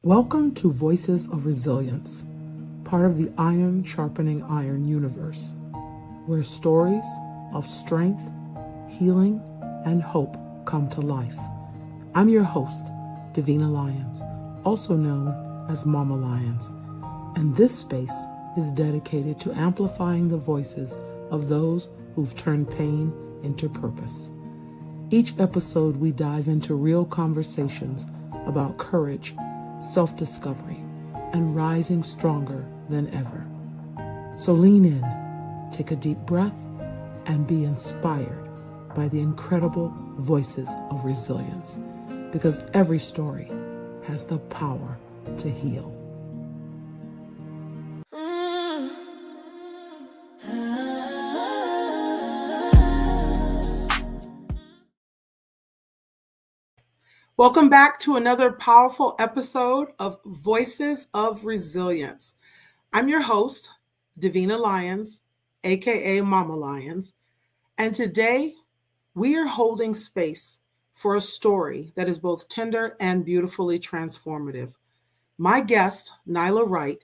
Welcome to Voices of Resilience, part of the Iron Sharpening Iron universe, where stories of strength, healing, and hope come to life. I'm your host, Davina Lyons, also known as Mama Lyons, and this space is dedicated to amplifying the voices of those who've turned pain into purpose. Each episode, we dive into real conversations about courage, self-discovery, and rising stronger than ever. So lean in, take a deep breath, and be inspired by the incredible voices of resilience, because every story has the power to heal. Welcome back to another powerful episode of Voices of Resilience. I'm your host, Davina Lyons, aka Mama Lyons, and today we are holding space for a story that is both tender and beautifully transformative. My guest, Nyla Wright,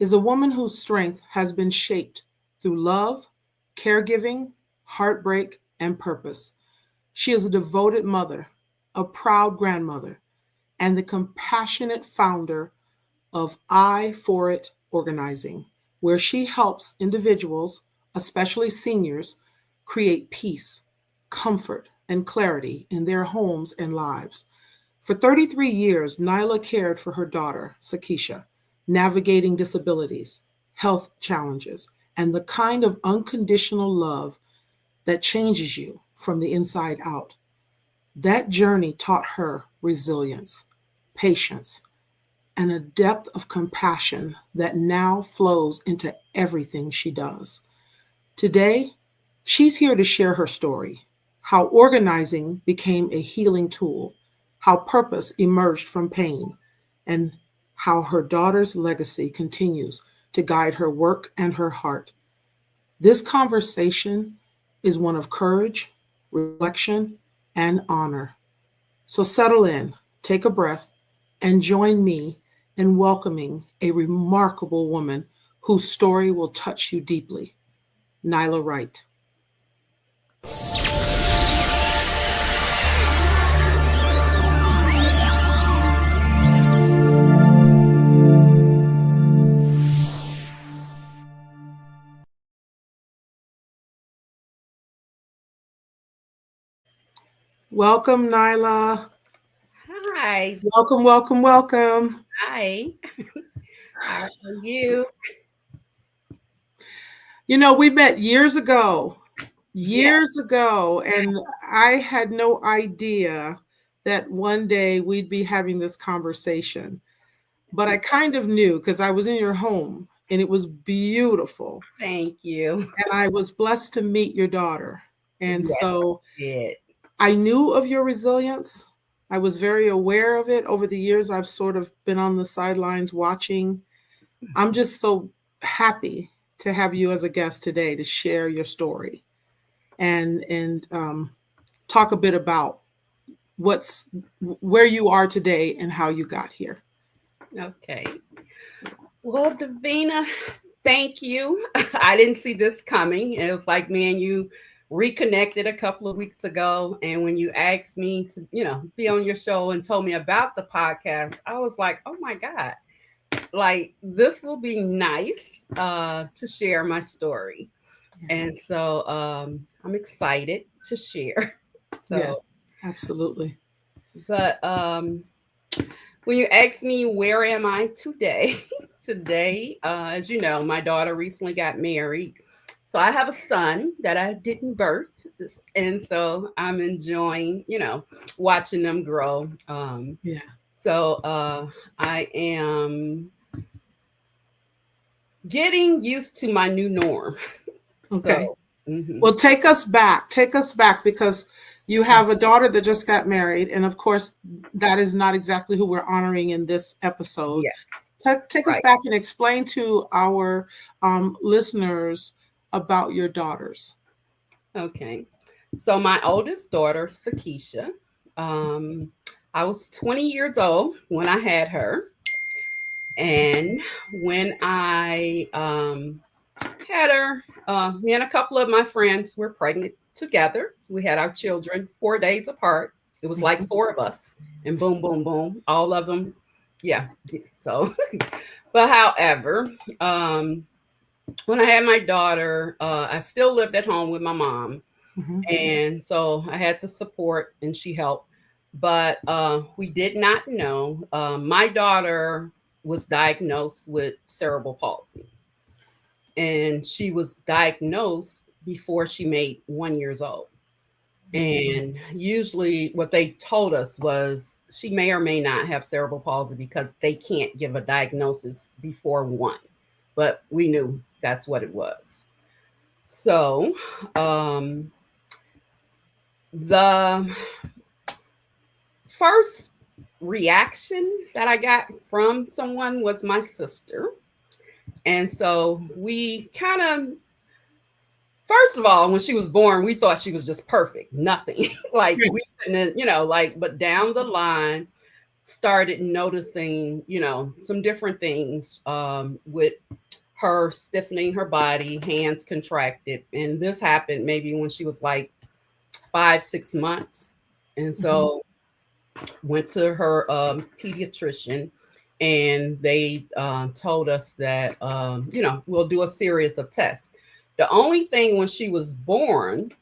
is a woman whose strength has been shaped through love, caregiving, heartbreak, and purpose. She is a devoted mother, a proud grandmother, and the compassionate founder of I For It Organizing, where she helps individuals, especially seniors, create peace, comfort, and clarity in their homes and lives. For 33 years, Nyla cared for her daughter, Sakysha, navigating disabilities, health challenges, and the kind of unconditional love that changes you from the inside out. That journey taught her resilience, patience, and a depth of compassion that now flows into everything she does. Today, she's here to share her story, how organizing became a healing tool, how purpose emerged from pain, and how her daughter's legacy continues to guide her work and her heart. This conversation is one of courage, reflection, and honor. So settle in, take a breath, and join me in welcoming a remarkable woman whose story will touch you deeply, Nyla Wright. Welcome, Nyla. Hi. Welcome, welcome, welcome. Hi. How are you? You know, we met Yeah. years ago, and I had no idea that one day we'd be having this conversation. But I kind of knew because I was in your home and it was beautiful. Thank you. And I was blessed to meet your daughter. And Yes, so it. I knew of your resilience. I was very aware of it. Over the years, I've sort of been on the sidelines watching. I'm just so happy to have you as a guest today to share your story and talk a bit about what's where you are today and how you got here. Okay. Well, Davina, thank you. I didn't see this coming. It was like me and you reconnected a couple of weeks ago. And when you asked me to, be on your show and told me about the podcast, I was like, oh my God, like this will be nice to share my story. And so I'm excited to share. So, Yes, absolutely. but when you ask me where am I today, today, as you know, my daughter recently got married. So I have a son that I didn't birth. And so I'm enjoying, watching them grow. Yeah. So I am getting used to my new norm. Okay. So, mhm. Well, take us back. Take us back because you have a daughter that just got married. And of course, that is not exactly who we're honoring in this episode. Yes, Take us right. back and explain to our listeners about your daughters. Okay. So my oldest daughter, Sakysha, um, I was 20 years old when I had her. And when I had her, me and a couple of my friends were pregnant together. We had our children 4 days apart. It was like Mhm. four of us, and boom, boom, boom, all of them. Yeah. So, but however, um, when I had my daughter, I still lived at home with my mom, Mhm. and so I had the support, and she helped. But we did not know. My daughter was diagnosed with cerebral palsy, and she was diagnosed before she made 1 years old. And usually, what they told us was she may or may not have cerebral palsy because they can't give a diagnosis before one. But we knew that's what it was. So, um, the first reaction that I got from someone was my sister. And so we kind of, first of all, when she was born, we thought she was just perfect, nothing. Like we couldn't, like, but down the line, started noticing, some different things with her stiffening her body, hands contracted. And this happened maybe when she was like 5, 6 months. And Mhm. so went to her pediatrician, and they told us that, we'll do a series of tests. The only thing when she was born,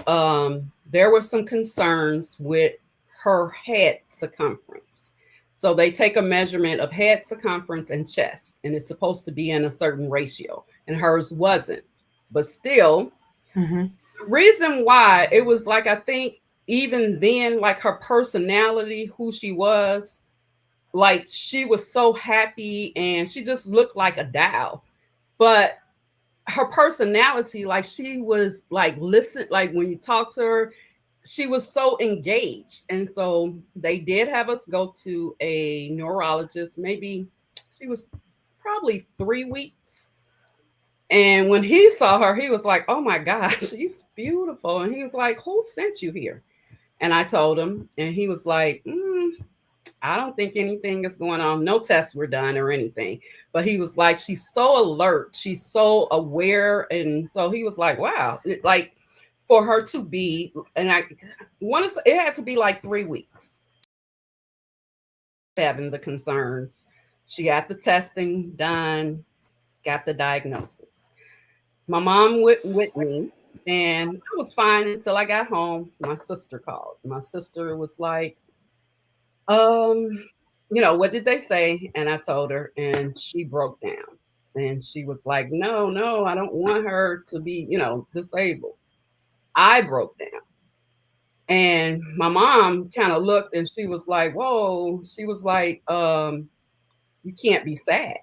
there were some concerns with her head circumference. So they take a measurement of head circumference and chest, and it's supposed to be in a certain ratio, and hers wasn't. But still, Mhm. the reason why it was like, I think even then, like her personality, who she was, like she was so happy and she just looked like a doll. But her personality, like she was like listen, like when you talk to her, she was so engaged. And so they did have us go to a neurologist. Maybe she was probably 3 weeks. And when he saw her, he was like, "Oh my gosh, she's beautiful." And he was like, "Who sent you here?" And I told him, and he was like, "I don't think anything is going on. No tests were done or anything." But he was like, "She's so alert. She's so aware." And so he was like, "Wow." Like for her to be, and I want to, it had to be like 3 weeks having the concerns. She got the testing done, got the diagnosis. My mom went with me, and I was fine until I got home. My sister called. My sister was like, um, what did they say? And I told her, and she broke down. And she was like, "No, no, I don't want her to be, disabled." I broke down. And my mom kind of looked, and she was like, "Whoa." She was like, "You can't be sad."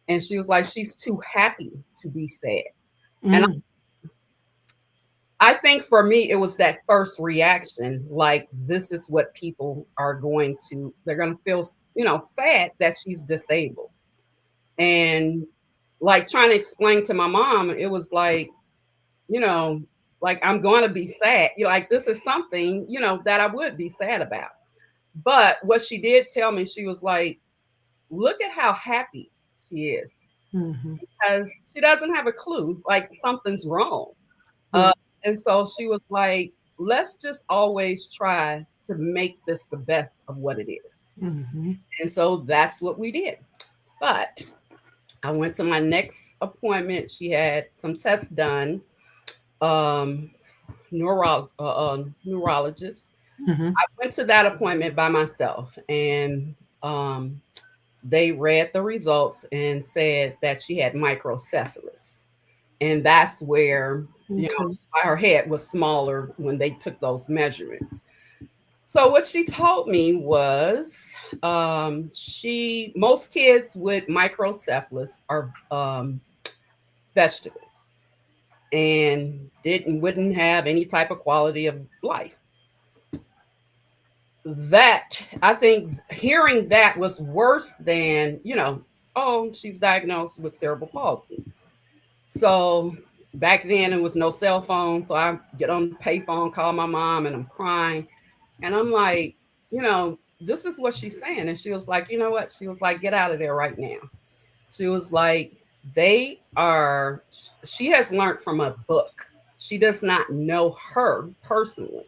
And she was like, "She's too happy to be sad." And Mm. I think for me, it was that first reaction, like this is what people are going to, they're going to feel, sad that she's disabled. And like trying to explain to my mom, it was like, you know, like I'm going to be sad. You're like, this is something, that I would be sad about. But what she did tell me, she was like, look at how happy she is, Mhm. because she doesn't have a clue, like something's wrong. Uh, Mm. and so she was like, let's just always try to make this the best of what it is. Mhm. And so that's what we did. But I went to my next appointment. She had some tests done, um, neurologist. Mhm. I went to that appointment by myself, and um, they read the results and said that she had microcephalus. And that's where, Okay. her head was smaller when they took those measurements. So what she told me was, most kids with microcephalus are vegetables and wouldn't have any type of quality of life. That, I think, hearing that was worse than, oh, she's diagnosed with cerebral palsy. So back then there was no cell phone. So I get on the payphone, call my mom, and I'm crying. And I'm like, you know, this is what she's saying. And she was like, you know what? She was like, get out of there right now. She was like, they are, she has learned from a book. She does not know her personally.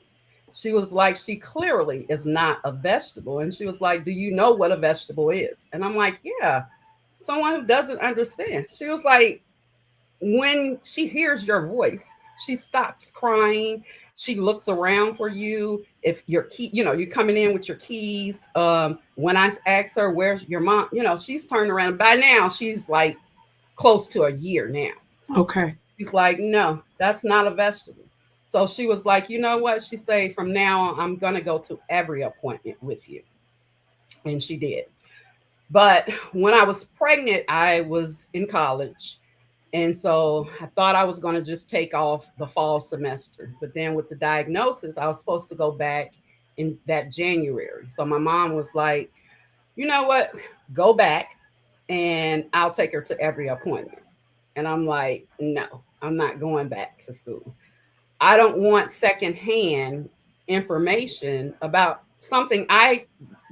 She was like, she clearly is not a vegetable. And she was like, do you know what a vegetable is? And I'm like, yeah, someone who doesn't understand. She was like, when she hears your voice, she stops crying. She looks around for you. If your key, you're coming in with your keys. When I ask her, where's your mom? She's turned around. By now, she's like close to a year now. Okay. She's like, no, that's not a vegetable. So she was like, you know what? She said, from now on, I'm going to go to every appointment with you. And she did. But when I was pregnant, I was in college. And so I thought I was going to just take off the fall semester. But then with the diagnosis, I was supposed to go back in that January. So my mom was like, you know what? Go back and I'll take her to every appointment. And I'm like, no, I'm not going back to school. I don't want secondhand information about something I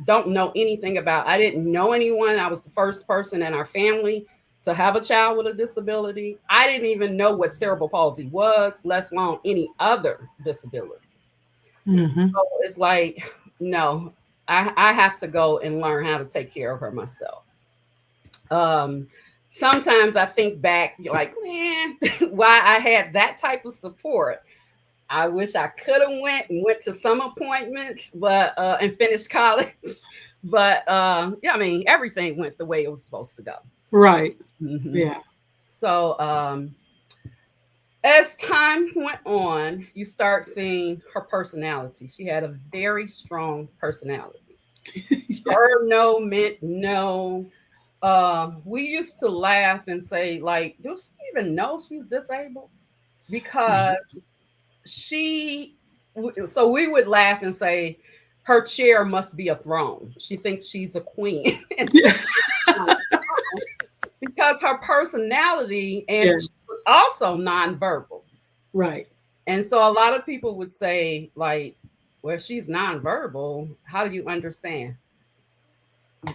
don't know anything about. I didn't know anyone. I was the first person in our family to have a child with a disability. I didn't even know what cerebral palsy was, let alone any other disability. Mm-hmm. So it's like, no, I have to go and learn how to take care of her myself. Um, Sometimes I think back, you're like, man, why I had that type of support. I wish I could have went to some appointments, but and finished college. But yeah, I mean, everything went the way it was supposed to go. Right. Hmm. Yeah. So as time went on, you start seeing her personality. She had a very strong personality. Yeah. Her no meant no. We used to laugh and say, like, does she even know she's disabled? Because she, so we would laugh and say, her chair must be a throne. She thinks she's a queen. And Yeah. because her personality, and Yes. she was also nonverbal. Right. And so a lot of people would say, like, well, she's nonverbal. How do you understand?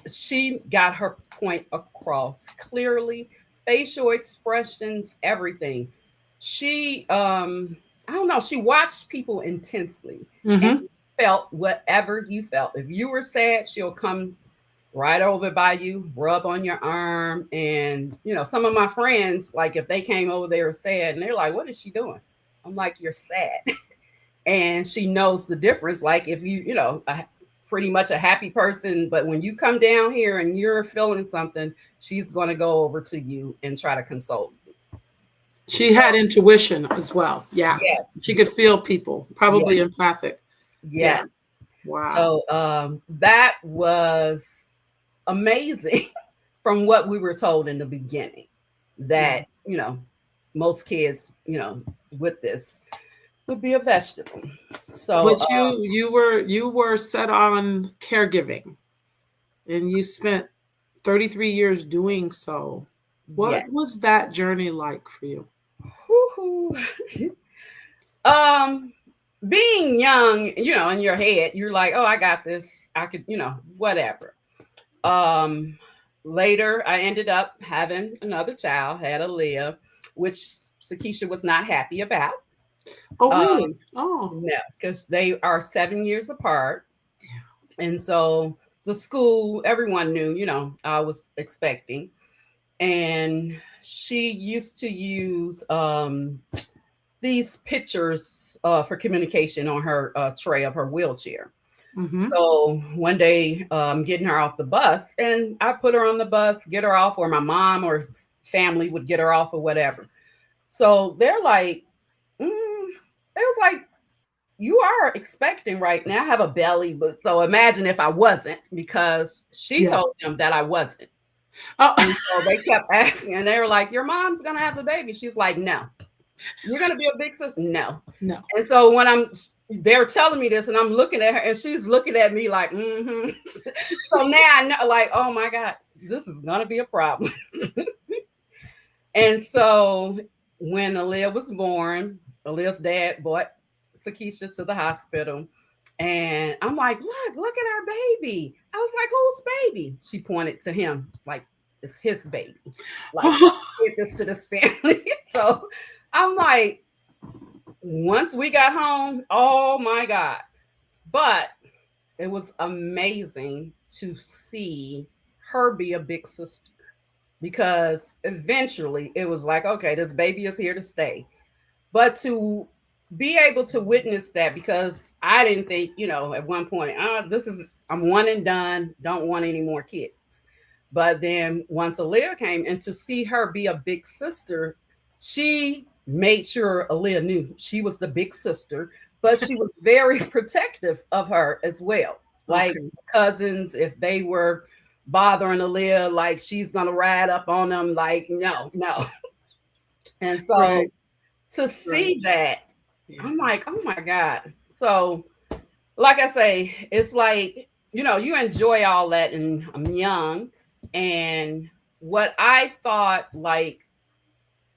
She got her point across clearly, facial expressions, everything. She I don't know, she watched people intensely and Mm-hmm. felt whatever you felt. If you were sad, she'll come right over by you, rub on your arm. And some of my friends, like, if they came over, they were sad and they're like, what is she doing? I'm like, you're sad. And she knows the difference. Like, if pretty much a happy person, but when you come down here and you're feeling something, she's going to go over to you and try to console you. She had intuition as well. Yeah. Yes. She could feel people, probably Yes. empathic. Yes. Yeah. Wow. So that was amazing from what we were told in the beginning, Yeah. that most kids with this would be a vegetable. So But you were set on caregiving, and you spent 33 years doing so. yeah. What was that journey like for you? Woo-hoo. um Being young, in your head, you're like, oh, I got this, I could, whatever. um Later, I ended up having another child, had Aaliyah, which Sakysha was not happy about. Oh, um really? Oh, no, because they are 7 years apart. And so the school, everyone knew, I was expecting. And she used to use these pictures for communication on her tray of her wheelchair. mm-hmm. So one day, getting her off the bus, and I put her on the bus, get her off, or my mom or family would get her off or whatever. So they're like, it was like, you are expecting right now. I have a belly, but so imagine if I wasn't, because she Yeah. told them that I wasn't. Oh, And so they kept asking, and they were like, your mom's gonna have a baby. She's like, no. You're gonna be a big sister? No. no. And so when they're telling me this, and I'm looking at her, and she's looking at me like, mm-hmm. So now I know, like, oh my God, this is gonna be a problem. And so when Aaliyah was born, Aaliyah's dad brought Sakysha to the hospital, And I'm like, look at our baby. I was like, whose baby? She pointed to him, like, it's his baby. Like, give this to this family. So I'm like, once we got home, oh my God. But it was amazing to see her be a big sister, because eventually it was like, okay, this baby is here to stay. But to be able to witness that, because I didn't think, at one point, I'm one and done, don't want any more kids. But then once Aaliyah came, and to see her be a big sister, she made sure Aaliyah knew she was the big sister, but she was very protective of her as well. Like Okay. cousins, if they were bothering Aaliyah, like she's gonna ride up on them, like, no, no. And so Right. to Right. see that, Yeah. I'm like, oh my God. So, like I say, it's like, you enjoy all that, and I'm young. And what I thought, like,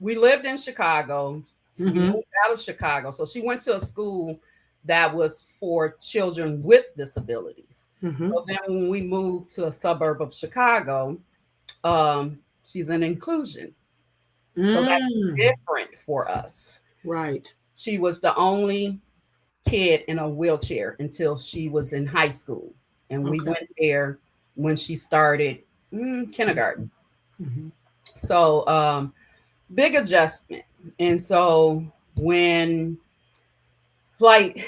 we lived in Chicago, we Mm-hmm. moved out of Chicago. So she went to a school that was for children with disabilities. Mm-hmm. So then when we moved to a suburb of Chicago, she's an inclusion. So that's Mm. different for us. Right. She was the only kid in a wheelchair until she was in high school. And we Okay. went there when she started kindergarten. Mm-hmm. So, big adjustment. And so, when, like,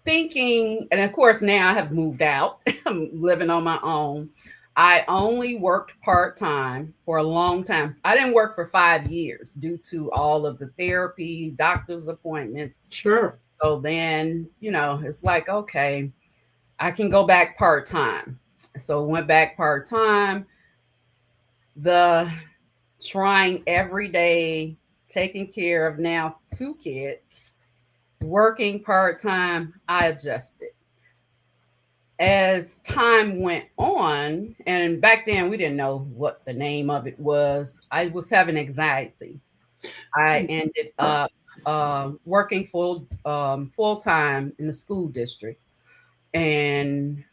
thinking, and of course, now I have moved out, I'm living on my own. I only worked part time for a long time. I didn't work for 5 years due to all of the therapy, doctor's appointments. Sure. So then, it's like, okay, I can go back part time. So went back part time. The trying every day, taking care of now 2 kids, working part time, I adjusted. As time went on, and back then we didn't know what the name of it was, I was having anxiety. I ended up working full time in the school district, and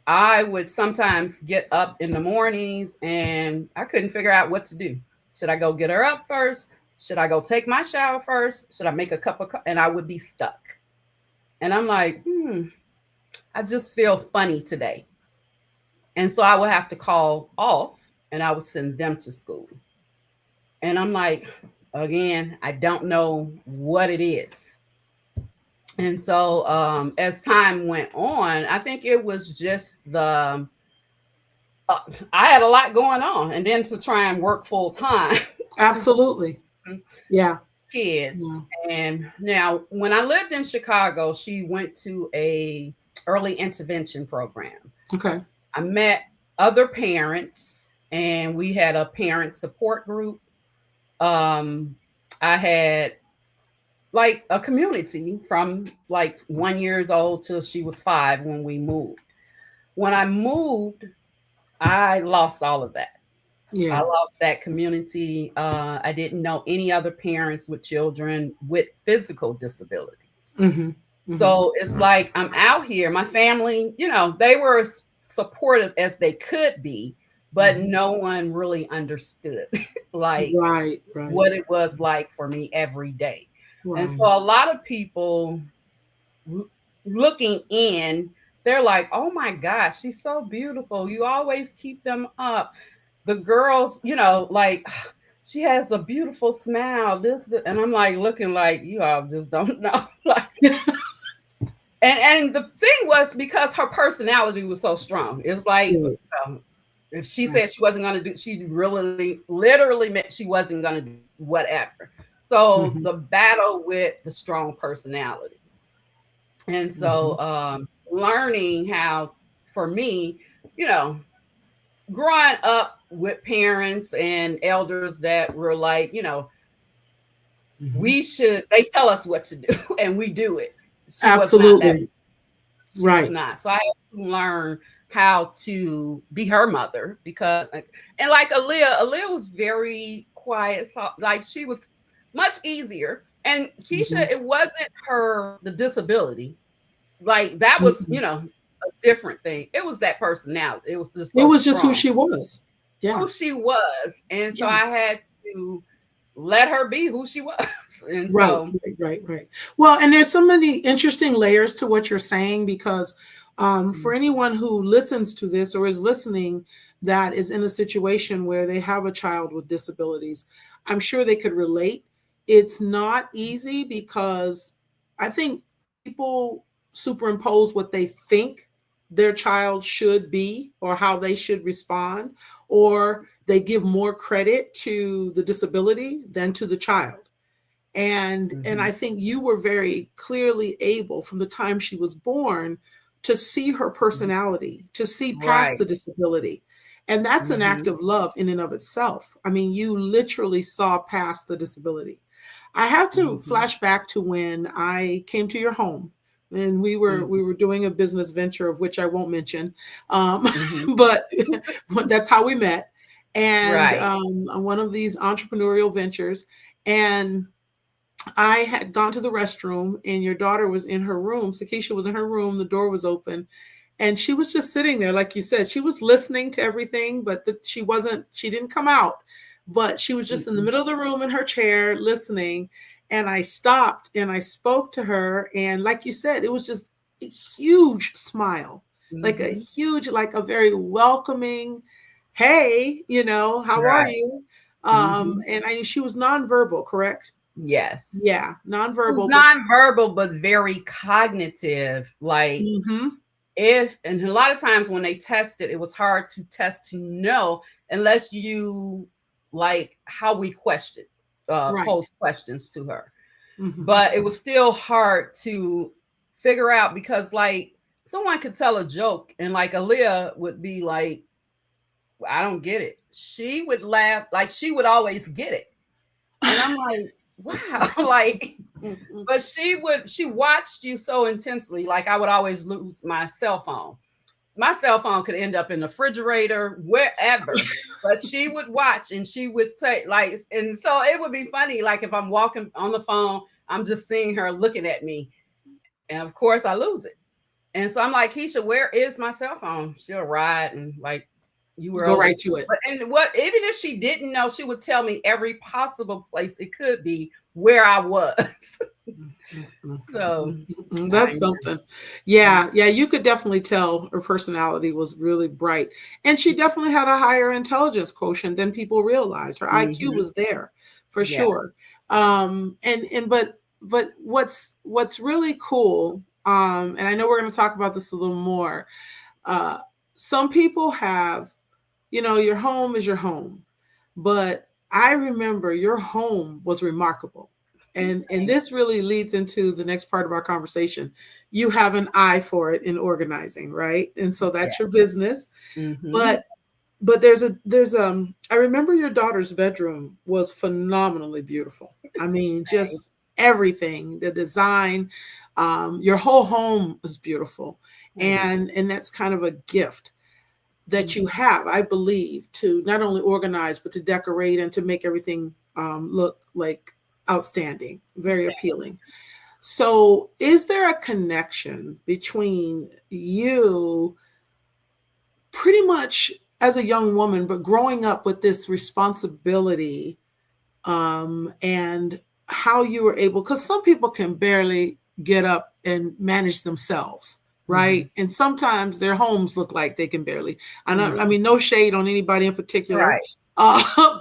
I would sometimes get up in the mornings and I couldn't figure out what to do. Should I go get her up first? Should I go take my shower first? Should I make a cup of and I would be stuck. And I'm like, I just feel funny today. And so I would have to call off and I would send them to school. And I'm like, again, I don't know what it is. And so as time went on, I think it was just uh, I had a lot going on, and then to try and work full time to Absolutely. Yeah. kids. Yeah. And now, when I lived in Chicago, she went to a early intervention program. Okay. I met other parents, and we had a parent support group. Um, I had like a community from like 1 years old till she was 5 when we moved. When I moved, I lost all of that. I Yeah. lost that community. I didn't know any other parents with children with physical disabilities. Mm-hmm. Mm-hmm. So it's like I'm out here. My family, they were as supportive as they could be, but Mm-hmm. no one really understood like Right. Right. what it was like for me every day. And so Right. a lot of people looking in, they're like, oh my gosh, she's so beautiful. You always keep them up. The girls, like, she has a beautiful smile. And I'm like looking like you all just don't know. Like, and the thing was because her personality was so strong. It's like Right. if she Right. said she wasn't gonna do, she really literally meant she wasn't gonna do whatever. So Mm-hmm. the battle with the strong personality. And Mm-hmm. so learning how, for me, you know, growing up with parents and elders that were like, Mm-hmm. they tell us what to do and we do it. She was not that. Absolutely. She was Right. not. So I had to learn how to be her mother because, and like Aaliyah was very quiet. So like she was much easier. And Mm-hmm. Keisha, it wasn't the disability. like that was, Mhm. a different thing. It was that personality. It was just It so was just who strong. she was. Yeah. Who she was. And so Yeah. I had to let her be who she was. And Right, so, right, right, right. Well, and there's so many interesting layers to what you're saying because for mm, anyone who listens to this or is listening that is in a situation where they have a child with disabilities, I'm sure they could relate. It's not easy because I think people superimpose what they think their child should be or how they should respond, or they give more credit to the disability than to the child. And mhm. I think you were very clearly able from the time she was born to see her personality, to see past Right. the disability. And that's an act Mhm. of love in and of itself. I mean, you literally saw past the disability. I have to Mhm. flash back to when I came to your home and we were Mhm. doing a business venture of which I won't mention, um, Mhm. but that's how we met. And Right. on one of these entrepreneurial ventures, and I had gone to the restroom and your daughter was in her room. Sakysha was in her room. The door was open and she was just sitting there. Like you said, she was listening to everything, but she didn't come out, but she was just in the Mm-mm. middle of the room in her chair listening. And I stopped and I spoke to her. And like you said, it was just a huge smile, like a Mhm. huge, like a very welcoming, hey, how are Right. you? Mhm. And she was nonverbal, correct? Yes. Yeah, She was nonverbal, but nonverbal, but very cognitive. Like, mhm, and a lot of times when they tested, it was hard to test to know unless you like how we questioned, right. pose questions to her. Mhm. But it was still hard to figure out because, like, someone could tell a joke and, like, Aaliyah would be like, I don't get it. She would laugh, like, she would always get it. And I'm like, wow, like, Mhm. but she watched you so intensely. Like, I would always lose my cell phone. My cell phone could end up in the refrigerator, wherever. But she would watch and she would say, like, and so it would be funny. Like, if I'm walking on the phone, I'm just seeing her looking at me. And of course, I lose it. And so I'm like, Keisha, where is my cell phone? She'll ride and like, you were Go over. right to it. But and what even if she didn't know, she would tell me every possible place it could be where I was. Mm, mm, mm, So mm, mm. I That's know. something. Yeah, yeah, you could definitely tell her personality was really bright. And she definitely had a higher intelligence quotient than people realized. Her IQ Mm-hmm. was there for Yeah. sure. And but what's really cool, and I know we're going to talk about this a little more. Uh, some people have, your home is your home, but I remember your home was remarkable. And this really leads into the next part of our conversation. You have an eye for it in organizing, right? And so Yeah. that's your business. Mm-hmm. But there's I remember your daughter's bedroom was phenomenally beautiful. I mean, just everything, the design, your whole home was beautiful. Thanks. And that's kind of a gift that you Mhm. have, I believe, to not only organize, but to decorate and to make everything look like outstanding, very appealing. So, is there a connection between you pretty much as a young woman, but growing up with this responsibility and how you were able, because some people can barely get up and manage themselves, Mhm. right? And sometimes their homes look like they can barely. I Mhm. mean, no shade on anybody in particular, Right.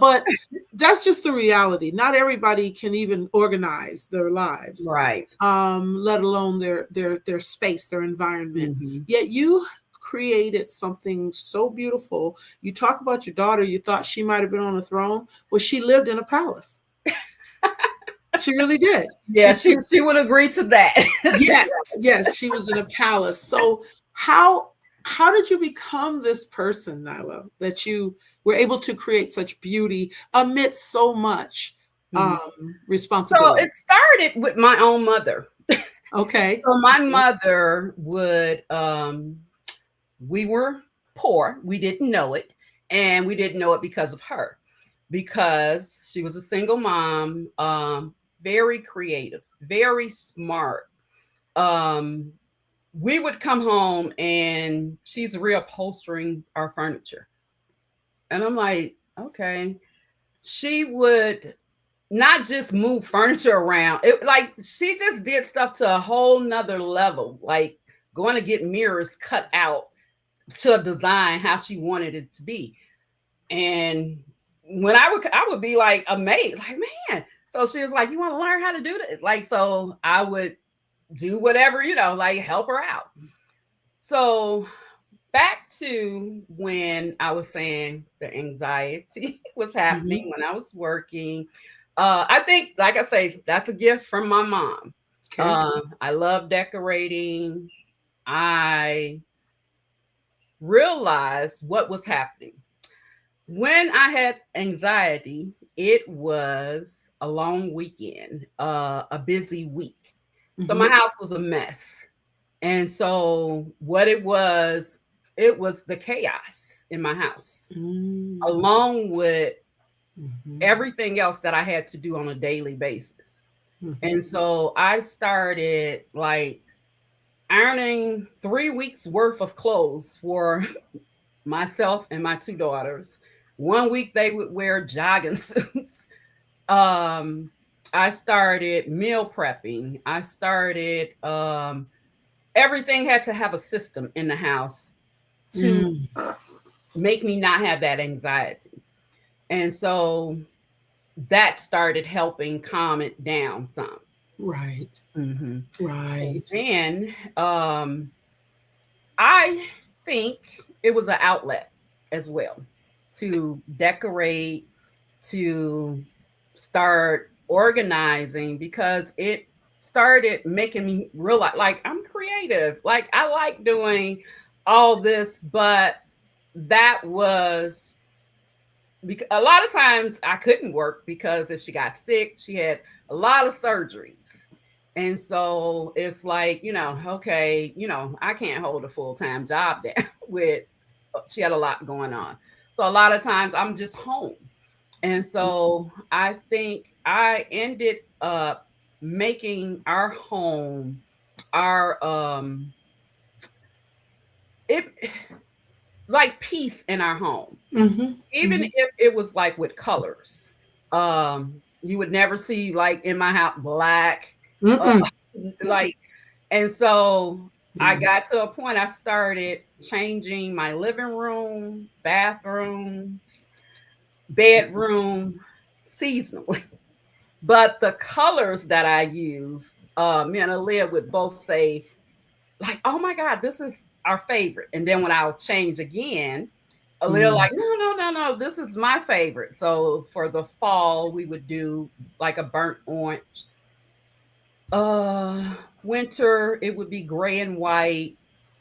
but that's just the reality. Not everybody can even organize their lives, Right. let alone their space, their environment. Mhm. Yet you created something so beautiful. You talk about your daughter, you thought she might have been on a throne. Well, she lived in a palace. She really did. Yeah, And she would agree to that. yes, yes, she was in a palace. So how how did you become this person, Nyla, that you were able to create such beauty amidst so much Mhm. So responsibility? it started with my own mother. Okay. So my Okay. mother would we were poor. We didn't know it. And we didn't know it because of her. Because she was a single mom, very creative, very smart. Um we would come home and she's reupholstering our furniture. And I'm like, okay. She would not just move furniture around. It like she just did stuff to a whole nother level, like going to get mirrors cut out to a design how she wanted it to be. And when I would be like amazed, like, man. So she was like, you want to learn how to do this? Like, so I would do whatever, like help her out. So back to when I was saying the anxiety was happening Mhm. when I was working. I think, like I say, that's a gift from my mom. Okay. I love decorating. I realized what was happening. When I had anxiety, it was a long weekend, a busy week. So my Mhm. house was a mess. And so what it was the chaos in my house, Mm. along with Mhm. everything else that I had to do on a daily basis. Mhm. And so I started like ironing 3 weeks worth of clothes for myself and my two daughters. One week they would wear jogging suits. um, I started meal prepping. I started everything had to have a system in the house to Mm. make me not have that anxiety. And so that started helping calm it down some. Right. Mm-hmm. And Right. then I think it was an outlet as well to decorate, to start organizing, because it started making me realize like I'm creative. Like I like doing all this, but that was because a lot of times I couldn't work because if she got sick, she had a lot of surgeries. And so it's like, okay, I can't hold a full-time job there with she had a lot going on. So a lot of times I'm just home. And so I think I ended up making our home our it like peace in our home, Mhm. even Mhm. if it was like with colors. You would never see like in my house black, uh, Mm-mm. like, and so I Yeah. got to a point I started changing my living room, bathrooms, bedroom seasonally. But the colors that I use, me and Aaliyah would both say, like, oh my God, this is our favorite. And then when I'll change again, a little Mm. like, no, no, no, no, this is my favorite. So for the fall, we would do like a burnt orange. Winter, it would be gray and white,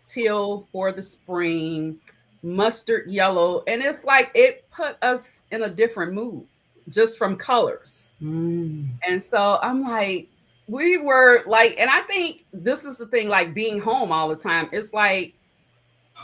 teal for the spring, mustard yellow. And it's like it put us in a different mood just from colors. Mm. And so I'm like, we were like, and I think this is the thing, like being home all the time. It's like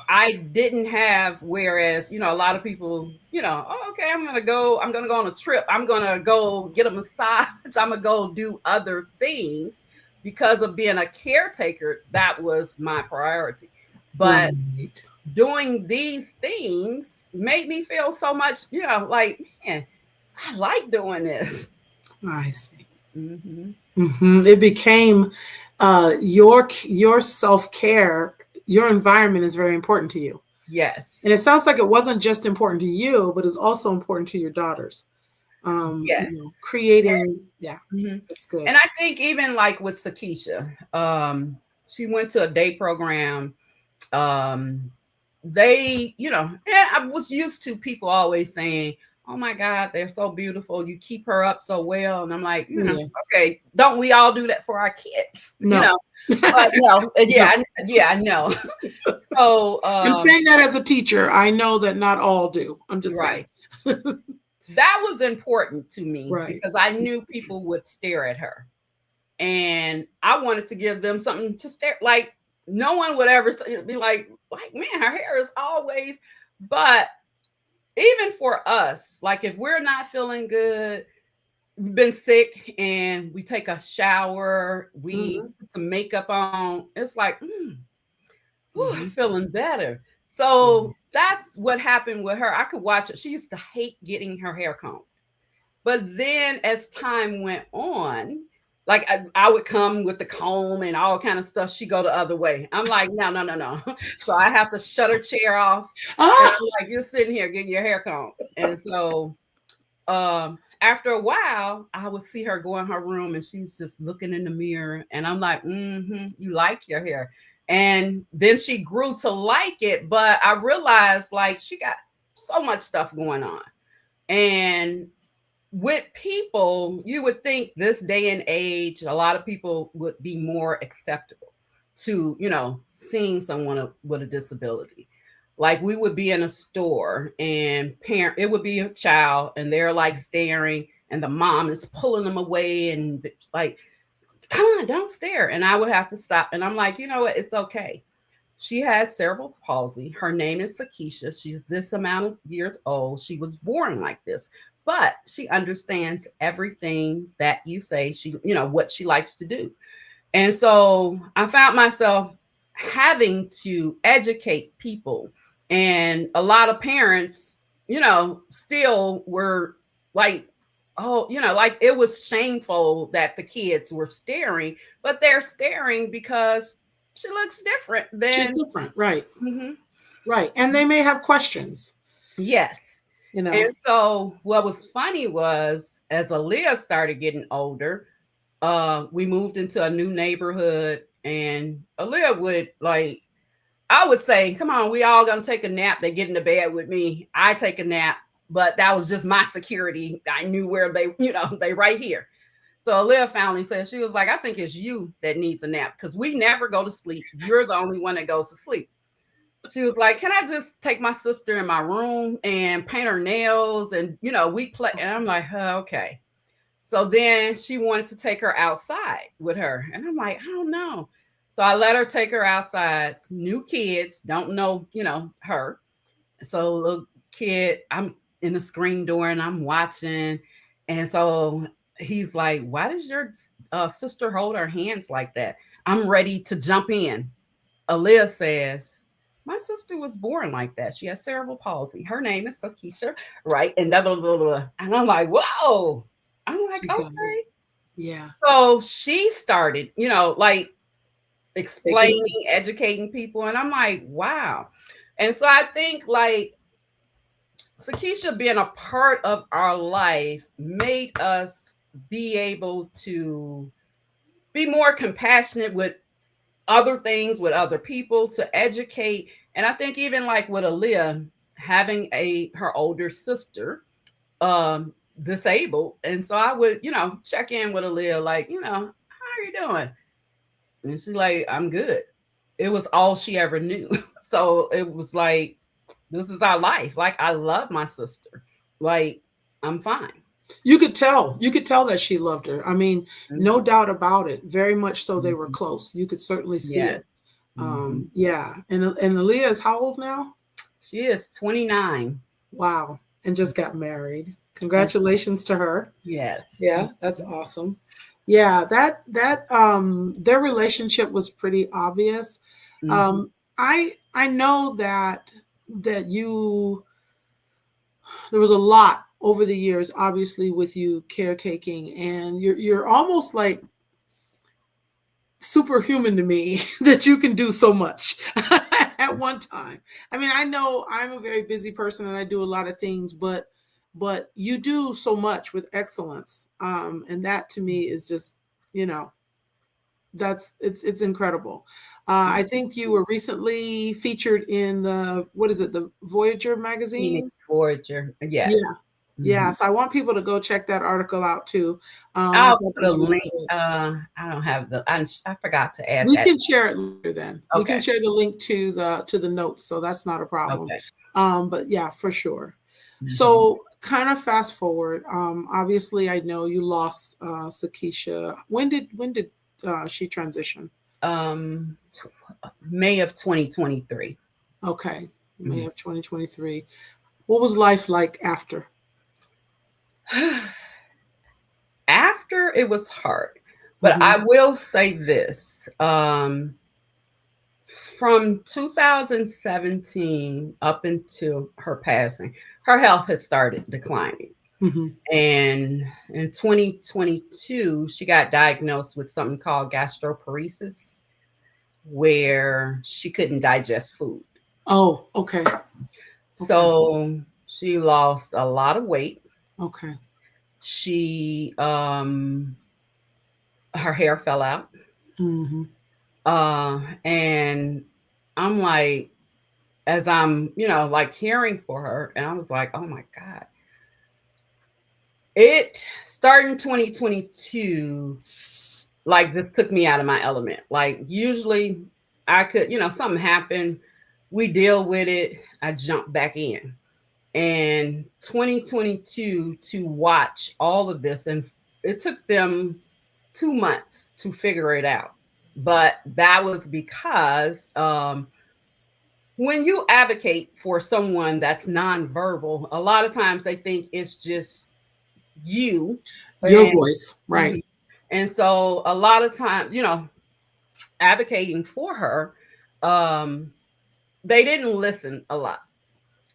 I didn't have, whereas, a lot of people, oh, okay, I'm gonna go on a trip. I'm gonna go get a massage. I'm gonna go do other things because of being a caretaker. That was my priority. But Right. doing these things made me feel so much, like, man, I like doing this. I see. Hmm. It became your self-care, your environment is very important to you. And Yes. it sounds like it wasn't just important to you, but it's also important to your daughters. Yes. Creating, yeah, Mhm. that's good. And I think even like with Sakysha, she went to a day program. Um, they, and I was used to people always saying, "Oh my God, they're so beautiful. You keep her up so well." And I'm like, Yeah. okay, don't we all do that for our kids? No. But no, No. yeah, I know. So, I'm saying that as a teacher. I know that not all do. I'm just saying. right. That was important to me Right. because I knew people would stare at her. And I wanted to give them something to stare. Like no one would ever be like man, her hair is always. But even for us, like if we're not feeling good, we've been sick, and we take a shower, we Mhm. put some makeup on. It's like, whew, Hmm. feeling better. So that's what happened with her. I could watch it. She used to hate getting her hair combed. But then as time went on, like I would come with the comb and all kind of stuff. She go the other way. I'm like, no, no, no, no. So I have to shut her chair off. And Ah, I'm like, you're sitting here getting your hair combed. And so after a while, I would see her go in her room and she's just looking in the mirror. And I'm like, you like your hair. And then she grew to like it. But I realized like she got so much stuff going on. And with people, you would think this day and age, a lot of people would be more acceptable to, seeing someone with a disability. Like we would be in a store and it would be a child and they're like staring and the mom is pulling them away and like, come on, don't stare. And I would have to stop. And I'm like, you know what? It's okay. She had cerebral palsy. Her name is Sakysha. She's this amount of years old. She was born like this, but she understands everything that you say. What she likes to do. And so I found myself having to educate people. And a lot of parents, still were like, oh, like it was shameful that the kids were staring, but they're staring because she looks different she's than. different, right? Mhm. Right, and they may have questions. Yes. You know. And so what was funny was as Aaliyah started getting older, we moved into a new neighborhood and Aaliyah would like, I would say, come on, we all gonna take a nap. They get into bed with me. I take a nap, but that was just my security. I knew where they, they right here. So Aaliyah finally said, she was like, I think it's you that needs a nap because we never go to sleep. You're the only one that goes to sleep. She was like, can I just take my sister in my room and paint her nails? And, we play. And I'm like, okay. So then she wanted to take her outside with her. And I'm like, I don't know. So I let her take her outside. New kids don't know, her. So little kid, I'm in the screen door and I'm watching. And so he's like, why does your sister hold her hands like that? I'm ready to jump in. Aaliyah says, my sister was born like that. She has cerebral palsy. Her name is Sakysha, right? And and I'm like, whoa. I'm like, She got it. okay. Yeah. So she started, like Taking explaining, educating people. And I'm like, wow. And so I think like Sakysha being a part of our life made us be able to be more compassionate with other things, with other people, to educate. And I think even like with Aaliyah having her older sister um disabled. And so I would, check in with Aaliyah, like, how are you doing? And she's like, I'm good. It was all she ever knew. So it was like, this is our life. Like, I love my sister. Like, I'm fine. You could tell. You could tell that she loved her. I mean, no Mhm. doubt about it. Very much so. They were Mhm. close. You could certainly see Yes. it. Mhm. Yeah. And Aaliyah is how old now? She is 29. Wow. And just got married. And Congratulations to her. yes. Yeah, that's awesome. Yeah, that their relationship was pretty obvious. Mhm. Um I know that you there was a lot over the years obviously with you caretaking, and you're almost like superhuman to me that you can do so much at one time. I mean, I know I'm a very busy person and I do a lot of things, but you do so much with excellence. And that to me is just, you know, it's incredible. I think you were recently featured in the, what is it, the Voyager magazine? Phoenix Forager. Yeah. Yes. Yeah, Mhm. so I want people to go check that article out too. I I'll thought that put a was really link. good. I don't have I forgot to add We that. can share it later then. We can Okay. share the link to the notes, so that's not a problem. Okay. But yeah, for sure. Mhm. So kind of fast forward. Obviously, I know you lost Sakysha. When did she transition? Um, tw- May of 2023. Okay, May Mhm. of 2023. What was life like after? After it was hard, but Hmm. I will say this. from 2017 up until her passing, her health had started declining. Mm-hmm. And in 2022, she got diagnosed with something called gastroparesis, where she couldn't digest food. Oh, okay. Okay. So she lost a lot of weight. Okay. She her hair fell out. Mm-hmm. And I'm like, as I'm, like hearing for her, and I was like, oh my God. It started in 2022, like this took me out of my element. Like usually I could, something happened, we deal with it, I jump back in. And 2022 to watch all of this, and it took them 2 months to figure it out. But that was because when you advocate for someone that's nonverbal, a lot of times they think it's just you. Your And, voice, right? mhm. And so a lot of times, advocating for her, um, they didn't listen a lot.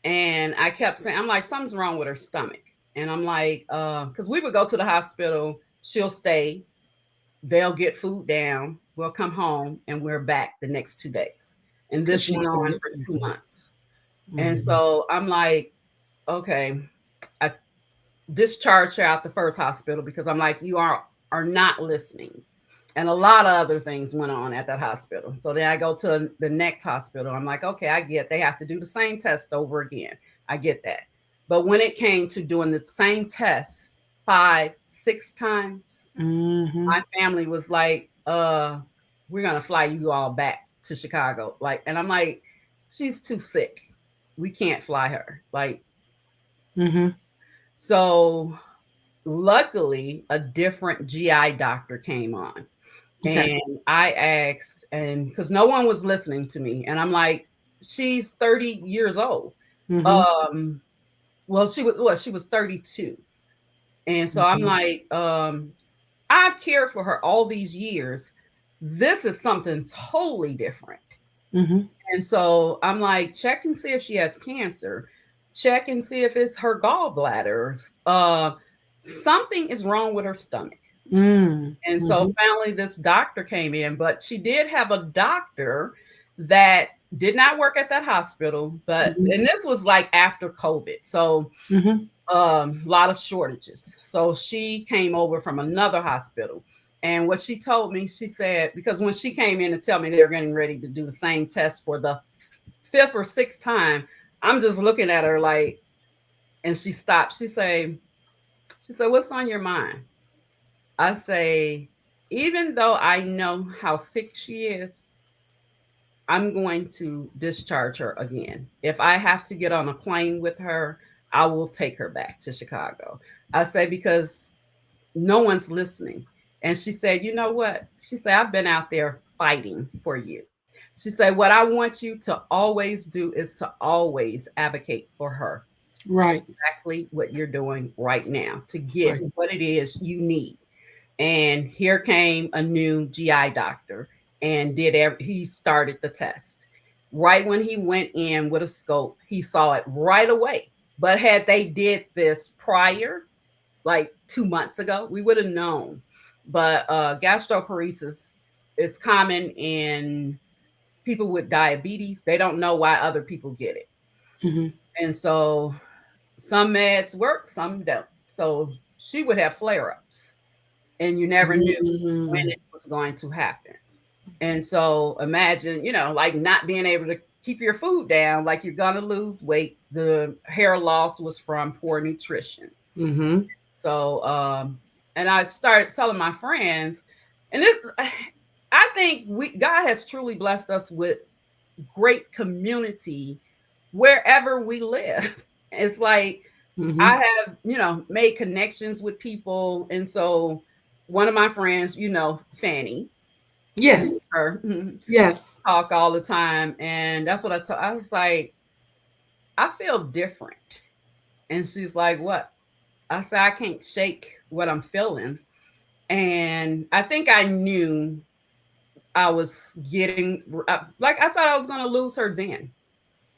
And I kept saying, I'm like, something's wrong with her stomach. And I'm like, because we would go to the hospital, she'll stay, they'll get food down, we'll come home, and we're back the next 2 days. And Because this she went couldn't on get for food. 2 months. And Mm-hmm. so I'm like, okay, I discharged her out the first hospital because I'm like, you are not listening. And a lot of other things went on at that hospital. So then I go to the next hospital. I'm like, okay, I get they have to do the same test over again. I get that. But when it came to doing the same tests 5, 6 times, Mm-hmm. my family was like, we're gonna fly you all back to Chicago. Like, and I'm like, she's too sick. We can't fly her. Like, Mm-hmm. so luckily a different GI doctor came on. Okay. And I asked, and because no one was listening to me, and I'm like, she's 30 years old. Mm-hmm. Um, she was 32. And so I'm Mm-hmm. like, I've cared for her all these years. This is something totally different. Mm-hmm. And so I'm like, check and see if she has cancer. Check and see if it's her gallbladder. Something is wrong with her stomach. And so Mm-hmm. finally, this doctor came in, but she did have a doctor that did not work at that hospital. But, Mm-hmm. and this was like after COVID. So, Mm-hmm. a lot of shortages. So she came over from another hospital. And what she told me, she said, because when she came in to tell me they were getting ready to do the same test for the fifth or sixth time, I'm just looking at her like, and she stopped. She said, what's on your mind? I say, even though I know how sick she is, I'm going to discharge her again. If I have to get on a plane with her, I will take her back to Chicago. I say, because no one's listening. And she said, you know what? She said, I've been out there fighting for you. She said, what I want you to always do is to always advocate for her. Right. Exactly what you're doing right now to get Right. what it is you need. And here came a new GI doctor and he started the test. Right when he went in with a scope, he saw it right away. But had they did this prior, like 2 months ago, we would have known. But gastroparesis is common in people with diabetes. They don't know why other people get it. Mm-hmm. And so some meds work, some don't. So she would have flare ups, and you never knew when Mm-hmm. it was going to happen. And so imagine, like not being able to keep your food down, like you're going to lose weight. The hair loss was from poor nutrition. Mm-hmm. So, and I started telling my friends, and this, I think God has truly blessed us with great community wherever we live. It's like Mm-hmm. I have, made connections with people. And so one of my friends, Fanny, Yes. her Yes. talk all the time. And that's what I was like, I feel different. And she's like, what? I said, I can't shake what I'm feeling. And I think I knew I was getting like I thought I was going to lose her then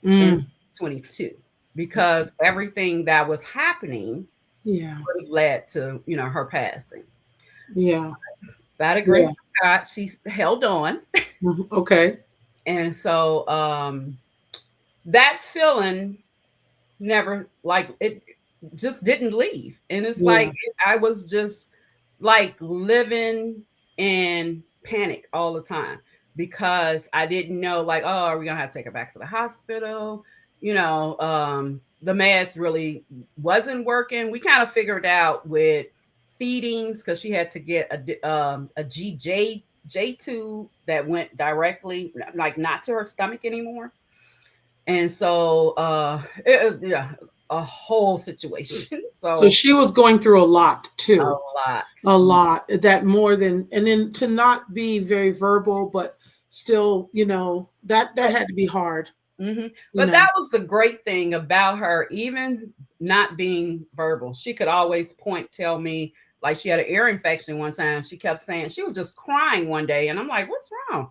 in Mm. 22 Okay. because everything that was happening Yeah. would have led to, her passing. Yeah. By the grace Yeah. of God, she held on. Mhm. Okay. And so that feeling never, like, it just didn't leave. And it's Yeah. like I was just like living in panic all the time because I didn't know, like, oh, are we gonna have to take her back to the hospital? The meds really wasn't working. We kind of figured out with feedings because she had to get a GJ tube that went directly, like, not to her stomach anymore. And so yeah, a whole situation. So So she was going through a lot a too. lot. A lot. That more than, and then to not be very verbal, but still, that had to be hard, Hmm. you But know. that was the great thing about her, even not being verbal. She could always tell me, like, she had an ear infection one time. She kept saying she was just crying one day, and I'm like, "What's wrong?"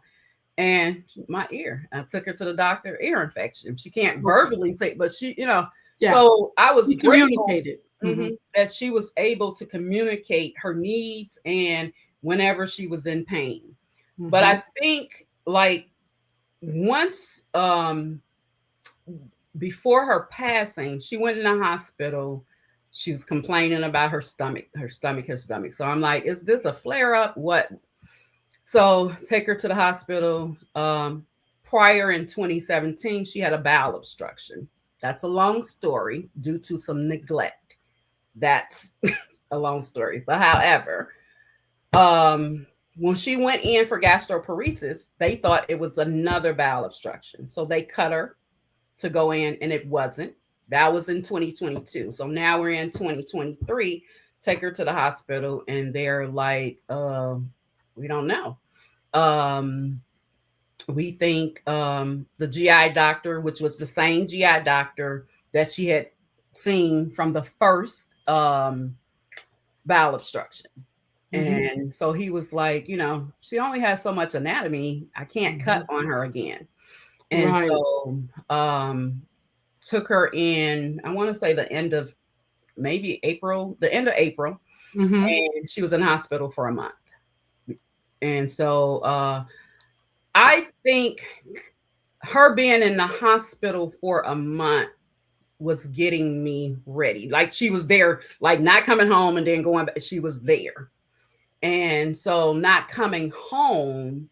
And my ear. I took her to the doctor, ear infection. She can't Okay. verbally say, but Yeah. So I was You grateful, communicated. Hmm. that she was able to communicate her needs and whenever she was in pain. But Hmm. I think, like, once before her passing, she went in the hospital. She was complaining about her stomach, her stomach. So I'm like, is this a flare up? What? So take her to the hospital. Prior in 2017, she had a bowel obstruction. That's a long story due to some neglect. That's a long story. But however, um, when she went in for gastroparesis, they thought it was another bowel obstruction. So they cut her to go in, and it wasn't. That was in 2022. So now we're in 2023. Take her to the hospital, and they're like, we don't know. Um, we think the GI doctor, which was the same GI doctor that she had seen from the first bowel obstruction. Hmm. And so he was like, she only has so much anatomy. I can't cut Hmm. on her again. And Right. so took her in, I want to say the end of maybe April, the end of April. Hmm. And she was in hospital for a month. And so I think her being in the hospital for a month was getting me ready. Like, she was there, like, not coming home and then going back. She was there. And so not coming home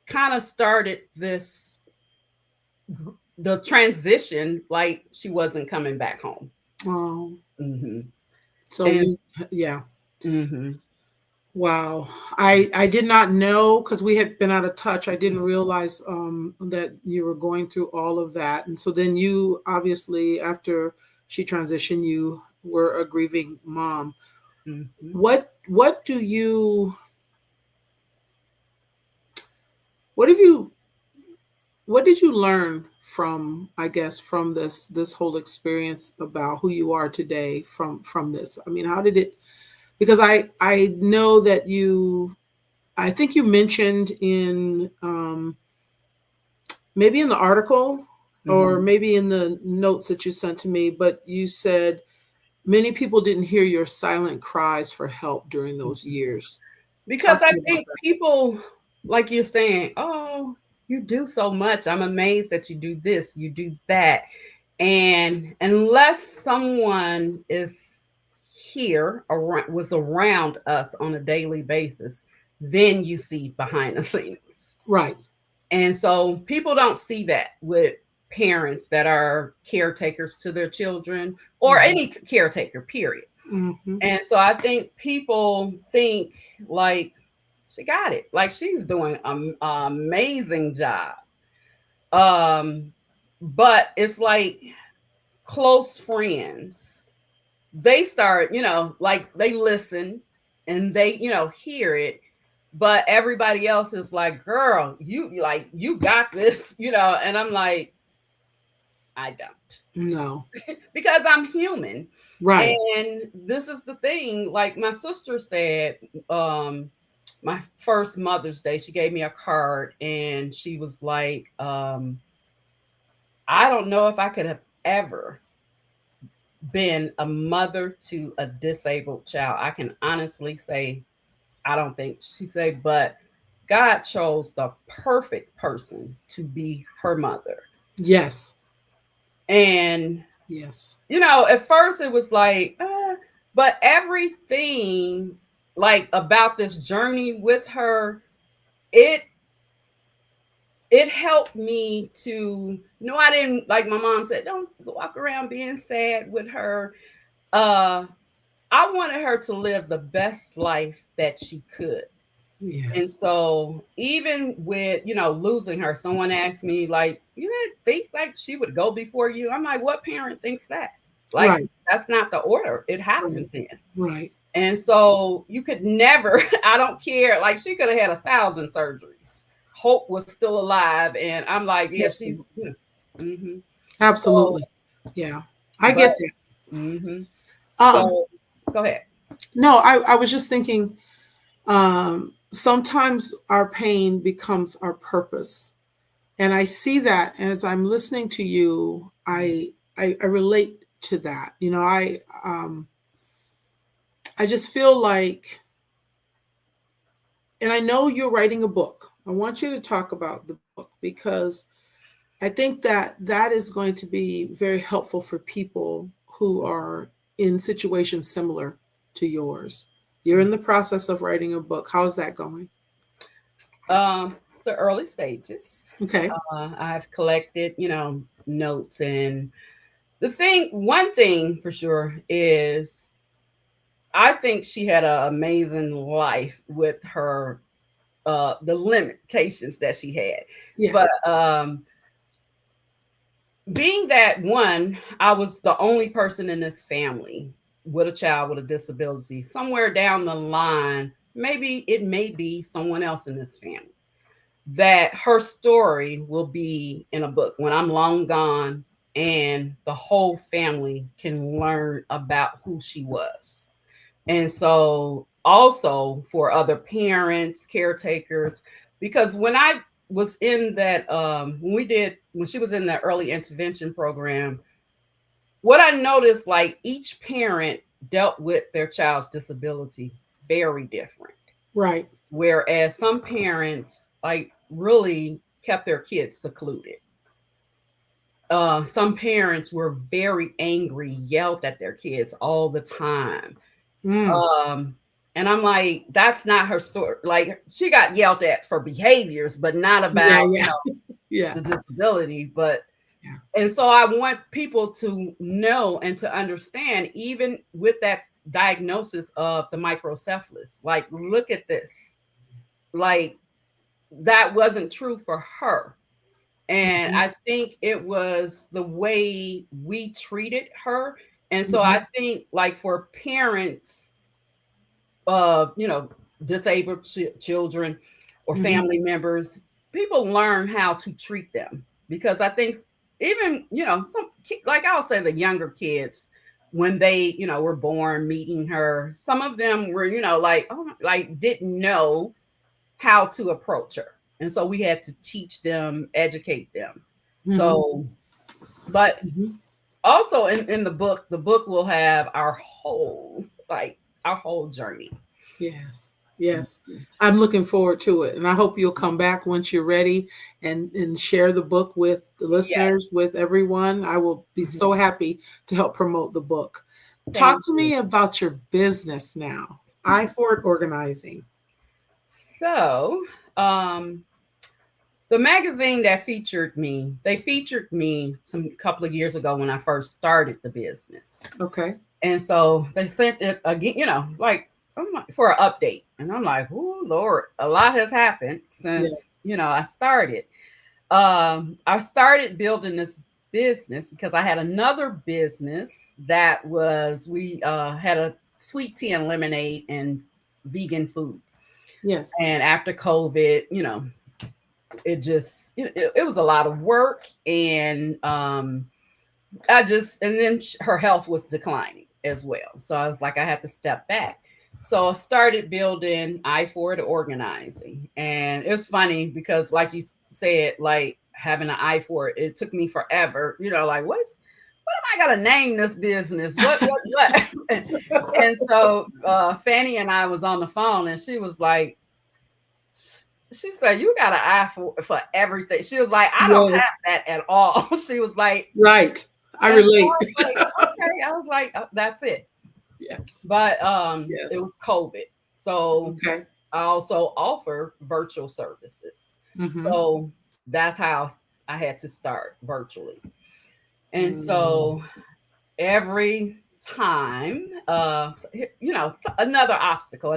kind of started the transition, like she wasn't coming back home. Oh, Hmm. so And you, yeah. hmm Wow. I did not know because we had been out of touch. I didn't realize that you were going through all of that. And so then you obviously, after she transitioned, you were a grieving mom. hmm What do you what have you what did you learn from, I guess, from this whole experience about who you are today from this? I mean, how did it, because I know that I think you mentioned in maybe in the article or hmm maybe in the notes that you sent to me, but you said many people didn't hear your silent cries for help during those years. because Talk to I me about think people, like you're saying, oh, you do so much. I'm amazed that you do this, you do that. And unless someone is here around, was around us on a daily basis, then you see behind the scenes. that. Right. And so people don't see that with parents that are caretakers to their children or Hmm. any caretaker, period. Hmm. And so I think people think, like, she got it. Like, she's doing an amazing job. Um, but it's like close friends, they start, like, they listen and they, hear it, but everybody else is like, girl, you got this, and I'm like, I don't, No. because I'm human. Right. And this is the thing, like my sister said, um my first Mother's Day, she gave me a card and she was like, I don't know if I could have ever been a mother to a disabled child. I can honestly say, I don't think she said, but God chose the perfect person to be her mother. Yes. And, Yes. at first it was like, but everything like about this journey with her, it it helped me to I didn't, like my mom said, don't walk around being sad with her. Uh I wanted her to live the best life that she could. And Yes. so even with, losing her, someone asked me, like, you didn't think like she would go before you? I'm like, what parent thinks that? Like, Right. that's not the order. It Right. happens then. Right. And so you could never, I don't care. Like, she could have had 1,000 surgeries. Hope was still alive. And I'm like, yeah, she's, Absolutely. mm-hmm. So, Absolutely. Yeah. I but, get that. mm-hmm. Um, So go ahead. no, I was just thinking, sometimes our pain becomes our purpose. And I see that as I'm listening to you, I relate to that. I just feel like, and I know you're writing a book. I want you to talk about the book because I think that that is going to be very helpful for people who are in situations similar to yours. You're in the process of writing a book. How's that going? It's the early stages. Okay. I've collected, notes. And one thing for sure is I think she had an amazing life with her, the limitations that she had. Yeah. But being that one, I was the only person in this family with a child with a disability. Somewhere down the line, maybe it may be someone else in this family that her story will be in a book when I'm long gone, and the whole family can learn about who she was. And so also for other parents, caretakers, because when I was in that, when she was in the early intervention program, what I noticed, like, each parent dealt with their child's disability very different. Right. Whereas some parents, like, really kept their kids secluded. Some parents were very angry, yelled at their kids all the time. Mm. Um, and I'm like, that's not her story. Like, she got yelled at for behaviors, but not Yeah. about, Yeah. Yeah. the disability. But Yeah. and so I want people to know and to understand, even with that diagnosis of the microcephalus, like, look at this. Like, that wasn't true for her. And Hmm. I think it was the way we treated her. And so Hmm. I think, like, for parents of, disabled children or Hmm. family members, people learn how to treat them. Because I think even, like, I'll say the younger kids, when they, were born, meeting her, some of them were, like, oh, like, didn't know how to approach her. And so we had to teach them, educate them. Hmm. So, but Hmm. also in the book will have our whole journey. Yes. Yes. I'm looking forward to it. And I hope you'll come back once you're ready and share the book with the Yes. listeners, with everyone. I will be Mhm. so happy to help promote the book. Talk Thank to you. me about your business now. I Forward Organizing. So, um, the magazine that they featured me some couple of years ago when I first started the business. Okay. And so they sent it again, like, I'm like, for an update. And I'm like, oh Lord, a lot has happened Yeah. since, I started. I started building this business because I had another business that was, we had a sweet tea and lemonade and vegan food. Yes. And after COVID, it just, it was a lot of work. And and then her health was declining as well. So I was like, I had to step back. So I started building I for the organizing. And it's funny because like you said, like having an eye for it, it took me forever, like what am I gonna name this business? What? And so Fanny and I was on the phone and she was like, she said, you got an eye for everything. She was like, I don't Yes, have that at all. She was like, right. I and so I relate. was like, okay. I was like, oh, that's it. Yes, But it yes. was COVID. So Okay. I also offer virtual services. Mm-hmm. So that's how I had to start virtually. And Mm. so every time, another obstacle.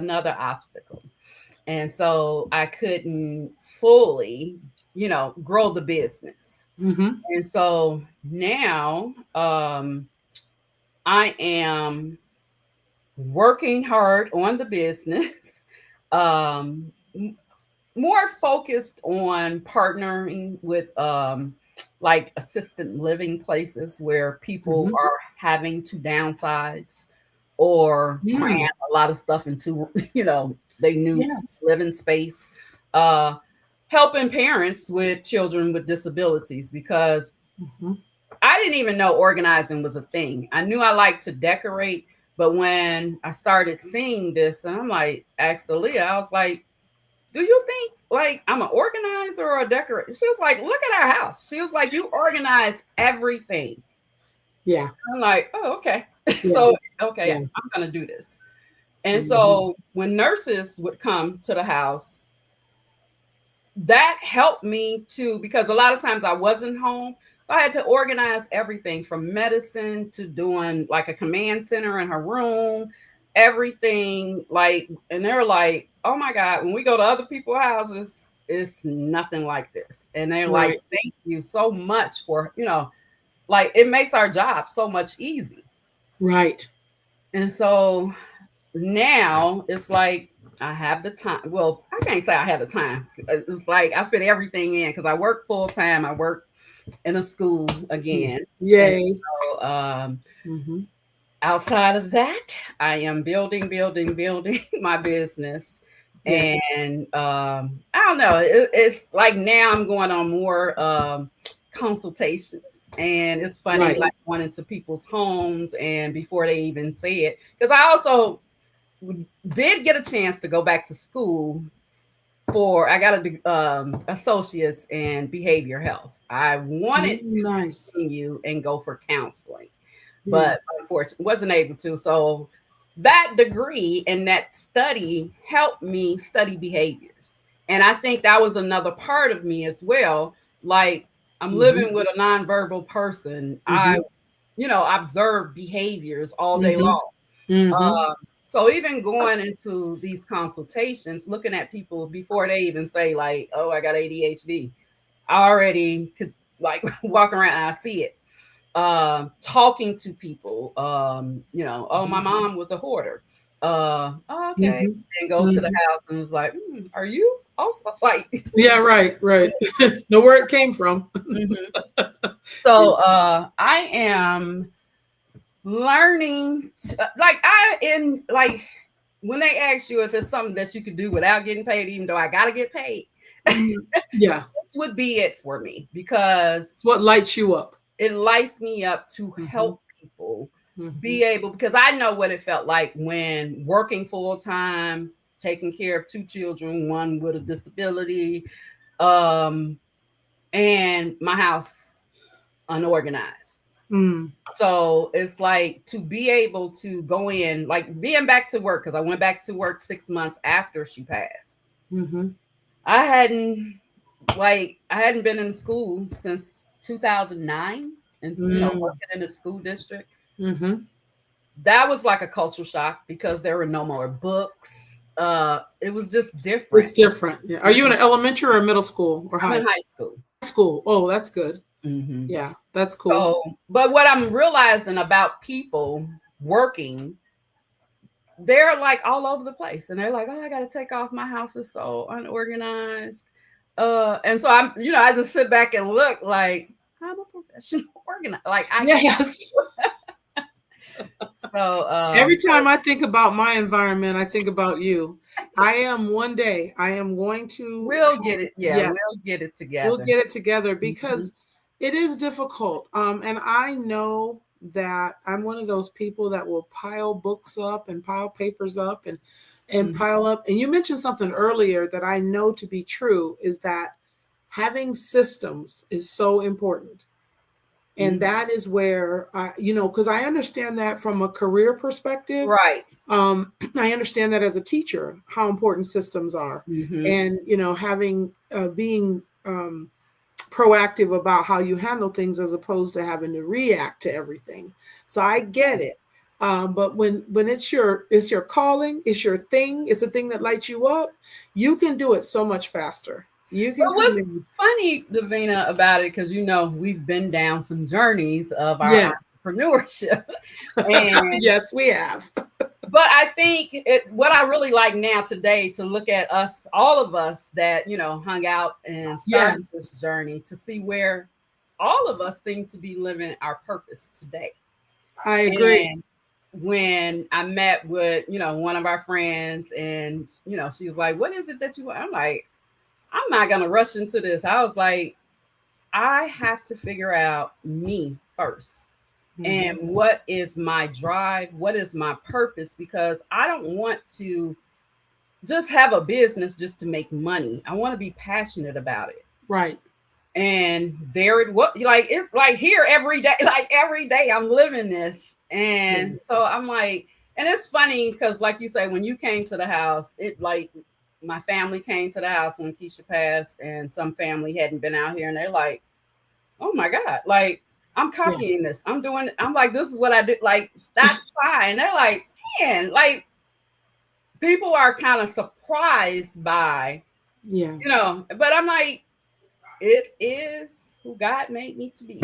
And so I couldn't fully, grow the business. Mm-hmm. And so now I am working hard on the business, um, more focused on partnering with like assisted living places where people Mm-hmm. are having to downsize or cram Mm. a lot of stuff into they new Yes. living space. uh Helping parents with children with disabilities, because Mm-hmm. I didn't even know organizing was a thing. I knew I liked to decorate, but when I started seeing this, and I'm like, asked Aaliyah, I was like, do you think like I'm an organizer or a decorator? She was like, look at our house. She was like, you organize everything. Yeah. I'm like, oh, okay. Yeah. So, okay, Yeah. I'm going to do this. And Mm-hmm. so when nurses would come to the house, that helped me too, because a lot of times I wasn't home. So I had to organize everything from medicine to doing like a command center in her room, everything. Like, and they're like, oh my God, when we go to other people's houses, it's nothing like this. And they're like, Right. thank you so much for, like it makes our job so much easy. Right. And so now it's like I have the time. Well, I can't say I have the time. It's like I fit everything in because I work full time. I work in a school Yeah. again. And Yay. so Mm-hmm. outside of that, I am building my business. Yes. And I don't know. It's like now I'm going on more consultations. And it's funny, Right. like going into people's homes and before they even say it. Because I also did get a chance to go back to school for I got a associates in behavior health. I wanted Mm, to nice. continue and go for counseling, but Yes. unfortunately wasn't able to. So that degree and that study helped me study behaviors. And I think that was another part of me as well. Like I'm Mm-hmm. living with a nonverbal person. I, Mm-hmm. observe behaviors all day Mm-hmm. long. Mm-hmm. So even going into these consultations, looking at people before they even say like, "Oh, I got ADHD," I already could like walk around and I see it. Talking to people, oh, my mom was a hoarder. Oh, okay, Mm-hmm. and go to the Mm-hmm. house and was like, "Are you also like?" Yeah. Right. Right. Know where it came from. Mhm. Yeah. So I am learning, like I in like when they ask you if it's something that you could do without getting paid, even though I gotta get paid, Mm, yeah. this would be it for me because It's what lights you up. it lights me up to Mm-hmm. help people Mm-hmm. be able, because I know what it felt like when working full time, taking care of two children, one with a disability, um, and my house unorganized. Mm. So it's like to be able to go in, like being back to work, because I went back to work 6 months after she passed. Mm-hmm. I hadn't I hadn't been in school since 2009, and Mm. working in the school district. Mm-hmm. That was like a culture shock because there were no more books. It was just different. It's different. Yeah. Are you in an elementary or middle school or I'm in high high school. school? Oh, that's good. Hmm. Yeah, that's cool. So, but what I'm realizing about people working, they're like all over the place, and they're like, "Oh, I got to take off. My house is so unorganized." And so I just sit back and look like I'm a professional organizer. Like I can. Yes. So Every time I think about my environment, I think about you. One day, I am going to we'll get it. Yeah, yes, we'll get it we'll together. get it together Mhm, because it is difficult. And I know that I'm one of those people that will pile books up and pile papers up and mhm, pile up. And you mentioned something earlier that I know to be true is that having systems is so important. And mhm. that is where because I understand that from a career perspective. Right. I understand that as a teacher how important systems are, Mhm. and having being proactive about how you handle things as opposed to having to react to everything. So I get it. But when it's your calling, it's your thing, it's a thing that lights you up, you can do it so much faster. You But can come what's in. funny, Davina, about it, because we've been down some journeys of our Yes. entrepreneurship, and Yes, we have. but I think what I really like now today to look at us, all of us that hung out and started Yes, this journey, to see where all of us seem to be living our purpose today. I agree. And when I met with one of our friends, and she was like, "What is it that you want?" I'm like, "I'm not gonna rush into this." I was like, I have to figure out me first. And Hmm. what is my drive? What is my purpose? Because I don't want to just have a business just to make money. I want to be passionate about it. Right. And there it what like it's like here every day, like every day I'm living this. And Yes. so I'm like, and it's funny because like you say, when you came to the house, it like my family came to the house when Keisha passed, and some family hadn't been out here, and they're like, oh my God, like I'm Yeah. copying this. I'm doing, I'm like, this is what I do. Like, that's fine. They're like, man, like people are kind of surprised by, Yeah. but I'm like, it is who God made me to be.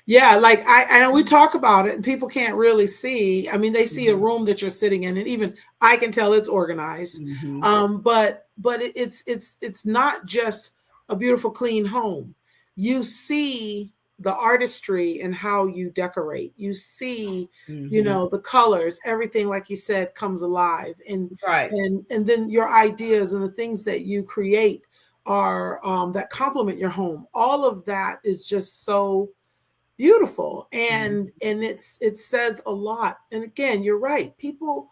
Yeah, like I know we talk about it and people can't really see. I mean, they see a Mhm. room that you're sitting in, and even I can tell it's organized. Mhm. But it's not just a beautiful, clean home. You see the artistry and how you decorate. You see, Mhm. the colors, everything, like you said, comes alive, and Right. and then your ideas and the things that you create are that complement your home. All of that is just so beautiful, Mhm. and it says a lot. And again, you're right, people,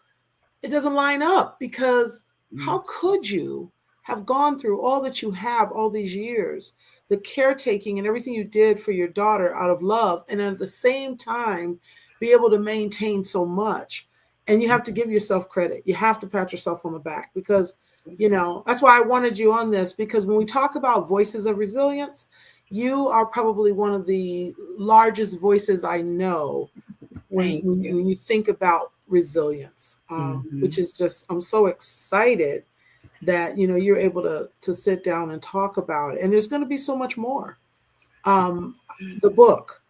it doesn't line up because Mhm. how could you have gone through all that you have all these years, the caretaking and everything you did for your daughter out of love, and at the same time be able to maintain so much. And you have to give yourself credit, you have to pat yourself on the back, because that's why I wanted you on this, because when we talk about voices of resilience, you are probably one of the largest voices I know when Thank when, you. when you think about resilience, which Mhm. is just, I'm so excited that you're able to sit down and talk about it, and there's going to be so much more. The book,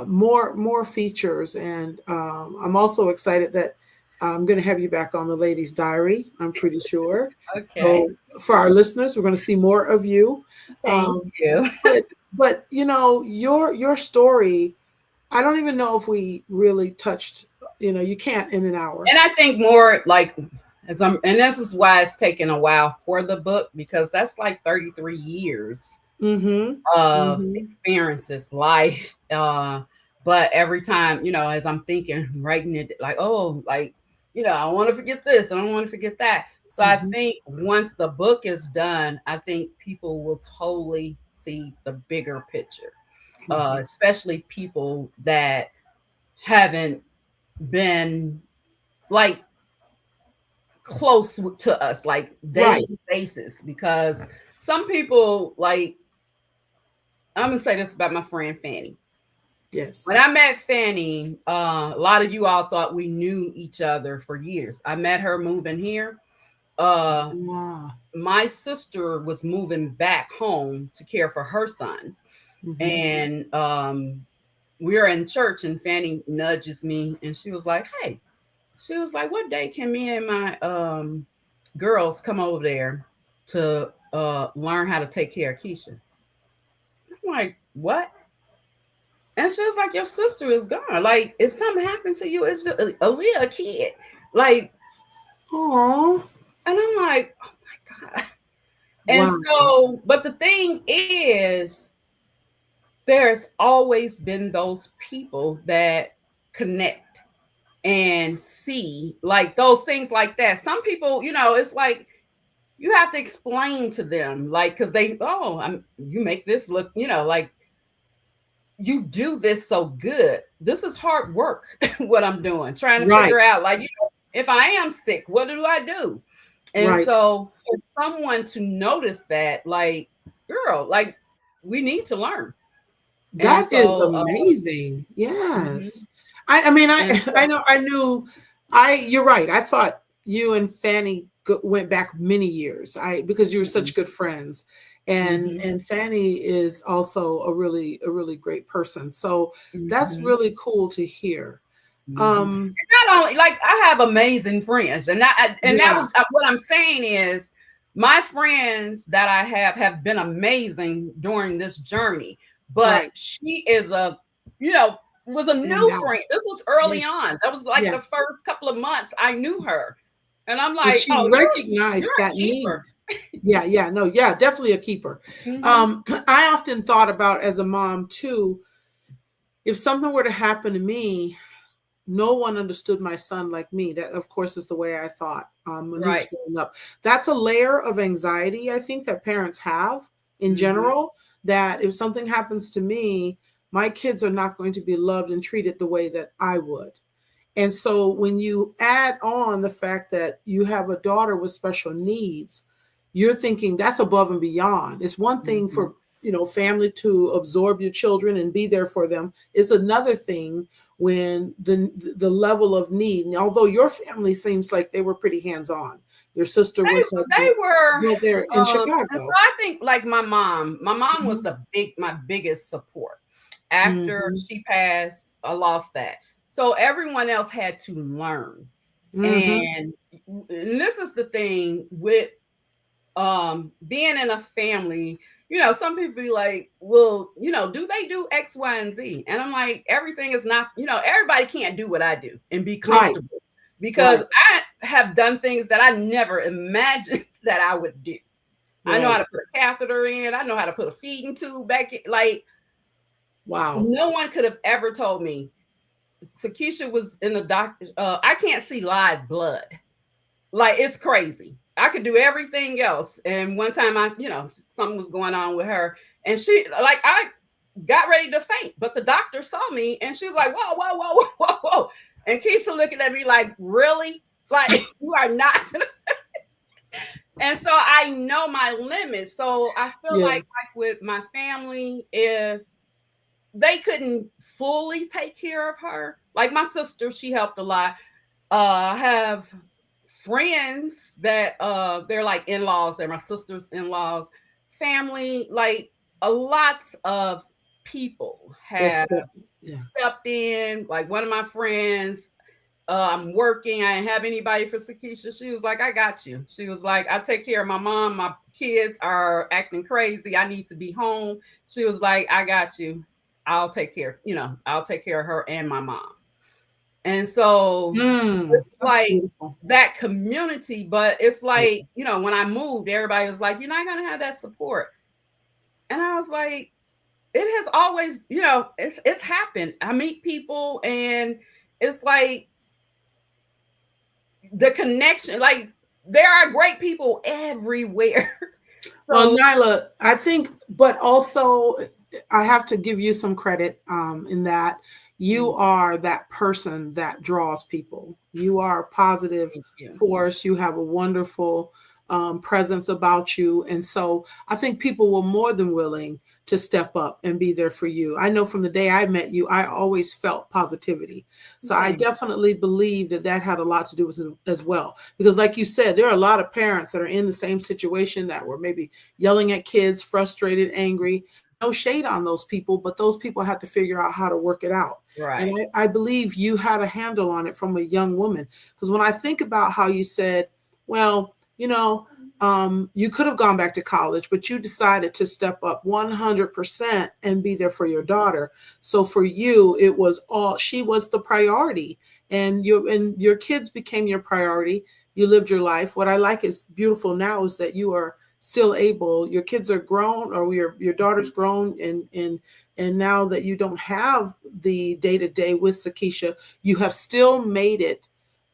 more features, and I'm also excited that I'm going to have you back on the Ladies Diary, I'm pretty sure. Okay. So for our listeners, we're going to see more of you. Thank um, you. but your story, I don't even know if we really touched. You can't in an hour. And I think more like and this is why it's taken a while for the book, because that's like 33 years Mm-hmm. of Mm-hmm. experiences, life. But every time, as I'm thinking, writing it, like, oh, like, I want to forget this, I don't want to forget that. So I Mm-hmm. think once the book is done, I think people will totally see the bigger picture, Mm-hmm. especially people that haven't been like close to us, like Right. daily basis. Because some people, like, I'm gonna say this about my friend Fanny. Yes. When I met Fanny, a lot of you all thought we knew each other for years. I met her moving here. Uh, Wow. my sister was moving back home to care for her son, Mm-hmm. and we were in church, and Fanny nudges me, and she was like, "Hey," she was like, "What day can me and my girls come over there to learn how to take care of Keisha?" I'm like, "What?" And she was like, your sister is gone. Like, if something happened to you, it's just Aaliyah, a kid. Like, Oh, and I'm like, oh my God. And wow. so, but the thing is, there's always been those people that connect and see like those things like that. Some people, it's like you have to explain to them, like, because you make this look, like you do this so good. This is hard work, what I'm doing, trying to Right, figure out, like, if I am sick, what do I do? And right. so for someone to notice that, like, girl, like, we need to learn. And That is so, amazing. mhm. Yes. I mean, And I so, know, you're right. I thought you and Fanny went back many years. Because you were mhm, such good friends. mhm, And Fanny is also a really great person. So that's mhm. really cool to hear. Mhm. Um, And not only, like, I have amazing friends, and that yeah, was what I'm saying is my friends that I have been amazing during this journey. But right. she is you know, was a Stand new out. friend. This was Yes, early on. That was like the yes. first couple of months I knew her, and I'm And like, she oh, you're recognized a that need. keeper. Yeah, yeah, no, yeah, definitely a keeper. Hmm. I often thought about as a mom too, if something were to happen to me, no one understood my son like me. That, of course, is the way I thought when he was Right. growing up. That's a layer of anxiety I think that parents have in Hmm. general. That if something happens to me, my kids are not going to be loved and treated the way that I would. And so when you add on the fact that you have a daughter with special needs, you're thinking that's above and beyond. It's one thing Hmm. for, family to absorb your children and be there for them. It's another thing when the level of need. And although your family seems like they were pretty hands-on. Your sister was They were, there in and so Chicago. I think, like, my mom was Mhm. my biggest support. After Mhm. she passed, I lost that. So everyone else had to learn. Mhm. And this is the thing with being in a family. Some people be like, well, do they do X, Y, and Z? And I'm like, everything is not, everybody can't do what I do and be Right. comfortable, because Right. I have done things that I never imagined that I would do. I know how Right. to put a catheter in, I know how to put a feeding tube back in. Like, Wow. no one could have ever told me. Sakysha was in the doctor. I can't see live blood. Like, it's crazy. I could do everything else. And one time, something was going on with her, and I got ready to faint, but the doctor saw me, and she was like, "Whoa, whoa, whoa, whoa, whoa, whoa!" And Keisha looking at me like, "Really? Like, you are not?" And so I know my limits. So I feel Yeah. like with my family, if they couldn't fully take care of her, like my sister, she helped a lot. I have friends that they're like in-laws, they're my sister's in-laws, family, like a lots of people That's have good. Yeah. stepped in. Like, one of my friends, I'm working, I didn't have anybody for Sakysha. She was like, I got you. She was like, I take care of my mom, my kids are acting crazy, I need to be home. She was like, I got you. I'll take care of her and my mom. And so it's That's like beautiful. that community, but it's Yeah. like, when I moved, everybody was like, you're not going to have that support. And I was like, it has always, it's happened. I meet people, and it's like the connection, like, there are great people everywhere. Well, So, Nyla, I think, but also I have to give you some credit in that you mm, are that person that draws people. You are a positive thank you. force. You have a wonderful presence about you. And so I think people were more than willing to step up and be there for you. I know from the day I met you, I always felt positivity. So I Thank definitely believe that that had a lot to do with it as well. Because, like you said, there are a lot of parents that are in the same situation that were maybe yelling at kids, frustrated, angry. No shade on those people, but those people had to figure out how to work it out. you. And Right. I believe you had a handle on it from a young woman. Because when I think about how you said, well, You could have gone back to college, but you decided to step up 100% and be there for your daughter. So for you, it was all, she was the priority, and your kids became your priority. You lived your life. What I like is beautiful now is that you are still able, your kids are grown, or your daughter's grown, and now that you don't have the day to day with Sakysha, you have still made it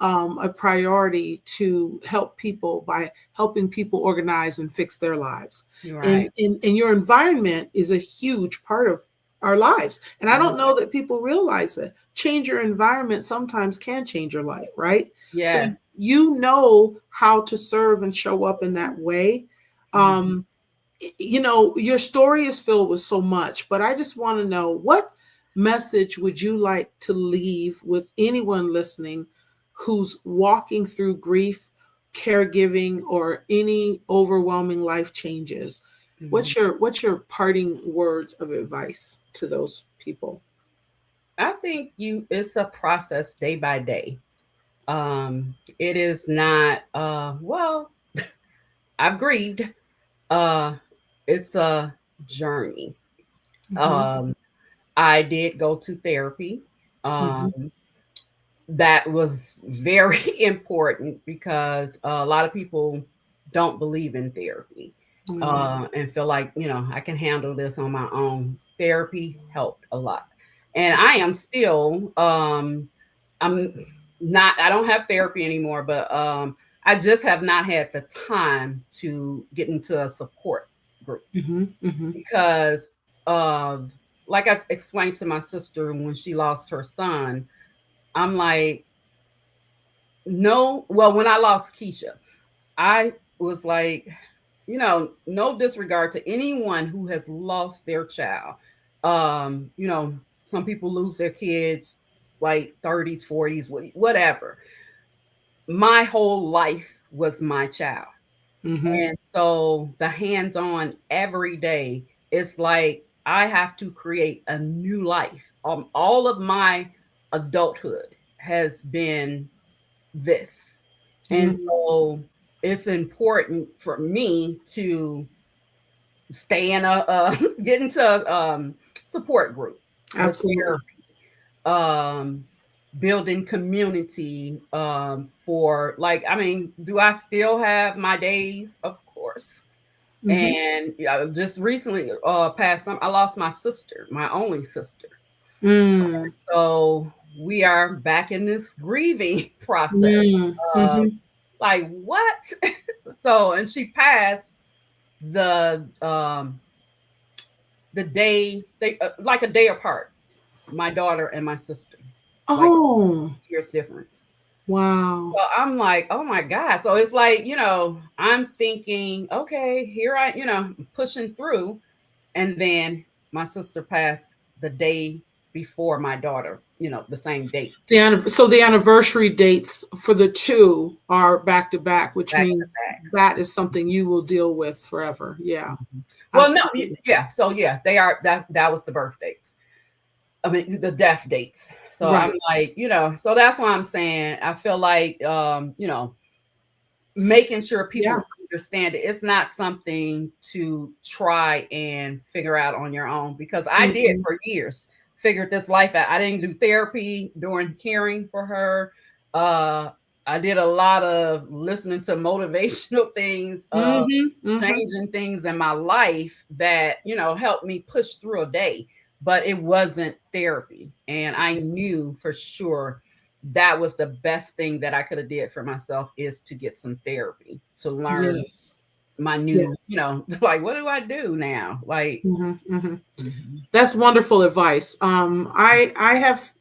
a priority to help people by helping people organize and fix their lives. Right. And your environment is a huge part of our lives. And I don't Right. know that people realize that change your environment sometimes can change your life, right? So Yeah. you know how to serve and show up in that way. Mhm. Um, your story is filled with so much, but I just want to know, what message would you like to leave with anyone listening who's walking through grief, caregiving, or any overwhelming life changes? Mhm. What's your parting words of advice to those people? I think it's a process day by day. It is not well, I've grieved. Uh it's a journey. Hmm. Um I did go to therapy. Um Hmm. that was very important because a lot of people don't believe in therapy, Yeah. and feel like, I can handle this on my own. Therapy helped a lot. And I am still, I'm I don't have therapy anymore, but I just have not had the time to get into a support group Hmm. Hmm. because of, like I explained to my sister when she lost her son, I'm like, no, well, when I lost Keisha, I was like, no disregard to anyone who has lost their child. Some people lose their kids like 30s, 40s, whatever. My whole life was my child. Hmm. And so the hands on every day, it's like I have to create a new life. All of my adulthood has been this. And Yes. so it's important for me to stay in get into support group with Absolutely. therapy, building community, for, like, I mean, do I still have my days? Of course. Hmm. And just recently, past some, I lost my sister, my only sister. Mm. So we are back in this grieving process. Mm. Uh, Hmm. like, what? So, and she passed the day, they like a day apart. My daughter and my sister, like Oh, years difference. wow. So I'm like, oh my God. So it's like, I'm thinking, okay, here pushing through. And then my sister passed the day before my daughter, the same date, So the anniversary dates for the two are back to back, which back to means back. that is something you will deal with forever. Yeah, Mhm. Well, no, absolutely. yeah. So yeah, they are, that was the birth dates. I mean, the death dates. So I'm Right. like, so that's why I'm saying I feel like, making sure Yeah. people understand it. It's not something to try and figure out on your own, because I did Mhm. for years, figured this life out. I didn't do therapy during caring for her. Uh, I did a lot of listening to motivational things, Mhm. Mhm. changing things in my life that, helped me push through a day, but it wasn't therapy. And I knew for sure that was the best thing that I could have did for myself, is to get some therapy, to learn Yes. my new, Yes. like, what do I do now? Like, Mhm. Mhm. mhm, That's wonderful advice. I have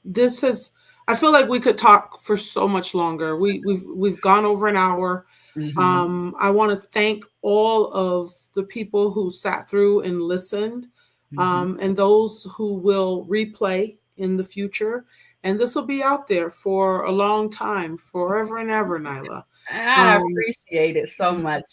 this has. I feel like we could talk for so much longer. We've gone over an hour. mhm, I want to thank all of the people who sat through and listened, mhm. and those who will replay in the future. And this will be out there for a long time, forever and ever, Nyla. I Um, appreciate it so much,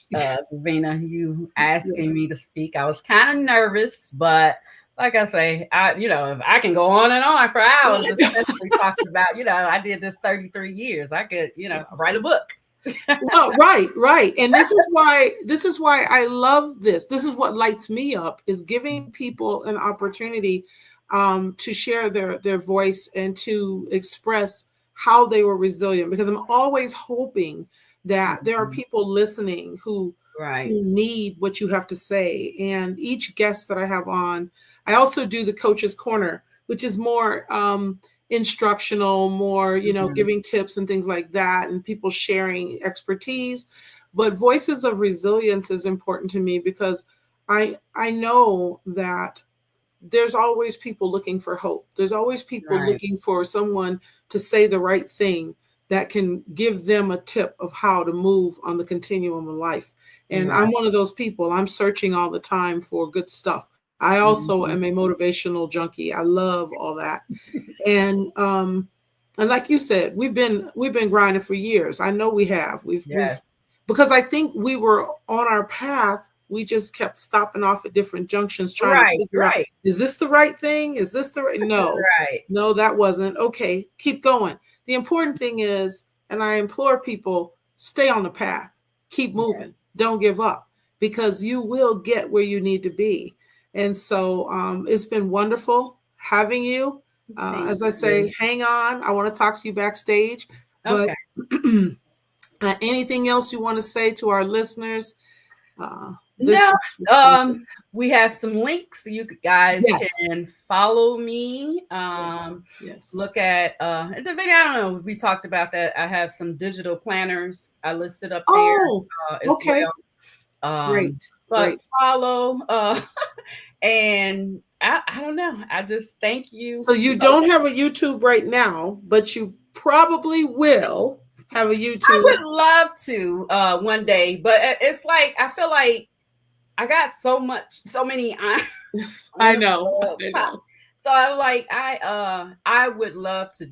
Vina, you yeah. asking me to speak. I was kind of nervous, but like I say, if I can go on and on for hours, especially talking about, I did this 33 years. I could, write a book. Well, right, right. And this is why I love this. This is what lights me up is giving people an opportunity to share their voice and to express how they were resilient. Because I'm always hoping that there are Mhm. people listening Right. who need what you have to say. And each guest that I have on, I also do the Coach's Corner, which is more instructional, more, Mhm. giving tips and things like that, and people sharing expertise. But Voices of Resilience is important to me because I know that there's always people looking for hope. There's always people Right. looking for someone to say the right thing that can give them a tip of how to move on the continuum of life. And I'm Right. one of those people. I'm searching all the time for good stuff. I also Mhm. am a motivational junkie. I love all that. And like you said, we've been grinding for years. I know we have. We've Yes. because I think we were on our path. We just kept stopping off at different junctions trying to Right. figure out, Right. is this the right thing? Is this the right? No, Right. no, that wasn't. Okay, keep going. The important thing is, and I implore people, stay on the path. Keep Yes. moving. Don't give up because you will get where you need to be. And so it's been wonderful having you. Thank As I you. say, hang on. I want to talk to you backstage. But Okay. anything else you want to say to our listeners? This No, is something. um, we have some links. You guys Yes, can follow me. yes, yes. Look at the video. I don't know if we talked about that. I have some digital planners I listed up there Oh, as okay. well. Great, But great. follow and I don't know. I just thank you So you so don't much. have a YouTube right now, but you probably will have a I YouTube. would love to one day, but it's like I feel like I got so many irons on I the know, I pot. know. So I'm like, I would love to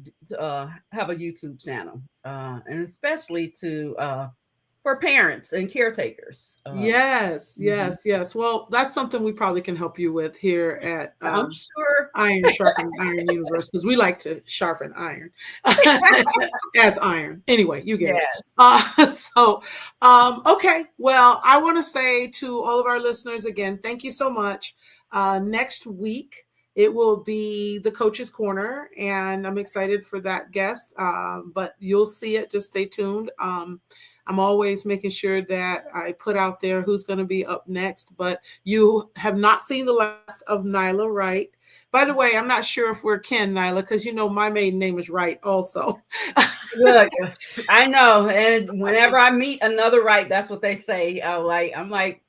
have a YouTube channel, and especially to for parents and caretakers. Yes, Mhm. yes, yes. Well, that's something we probably can help you with here at I'm sure. Iron Sharpen Iron Universe because we like to sharpen iron as iron. Anyway, you get it. Yes. Okay. Well, I want to say to all of our listeners again, thank you so much. Next week, it will be the Coach's Corner, and I'm excited for that guest. But you'll see it. Just stay tuned. I'm always making sure that I put out there who's going to be up next. But you have not seen the last of Nyla Wright. By the way, I'm not sure if we're kin, Nyla, because my maiden name is Wright also. Look, I know, and whenever I meet another right, that's what they say. I'm like,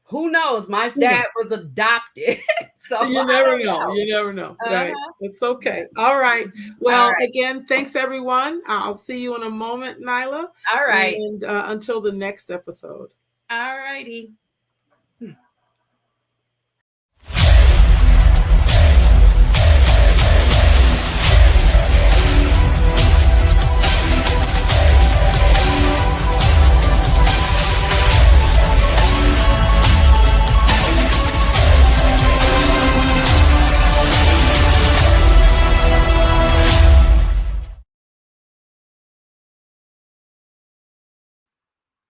who knows? My dad was adopted, so You I never don't know. know. You never know. Right. Uh-huh. It's Yeah. okay. All right. All Well, right. again, thanks everyone. I'll see you in a moment, Nyla. All right. And until the next episode. All righty.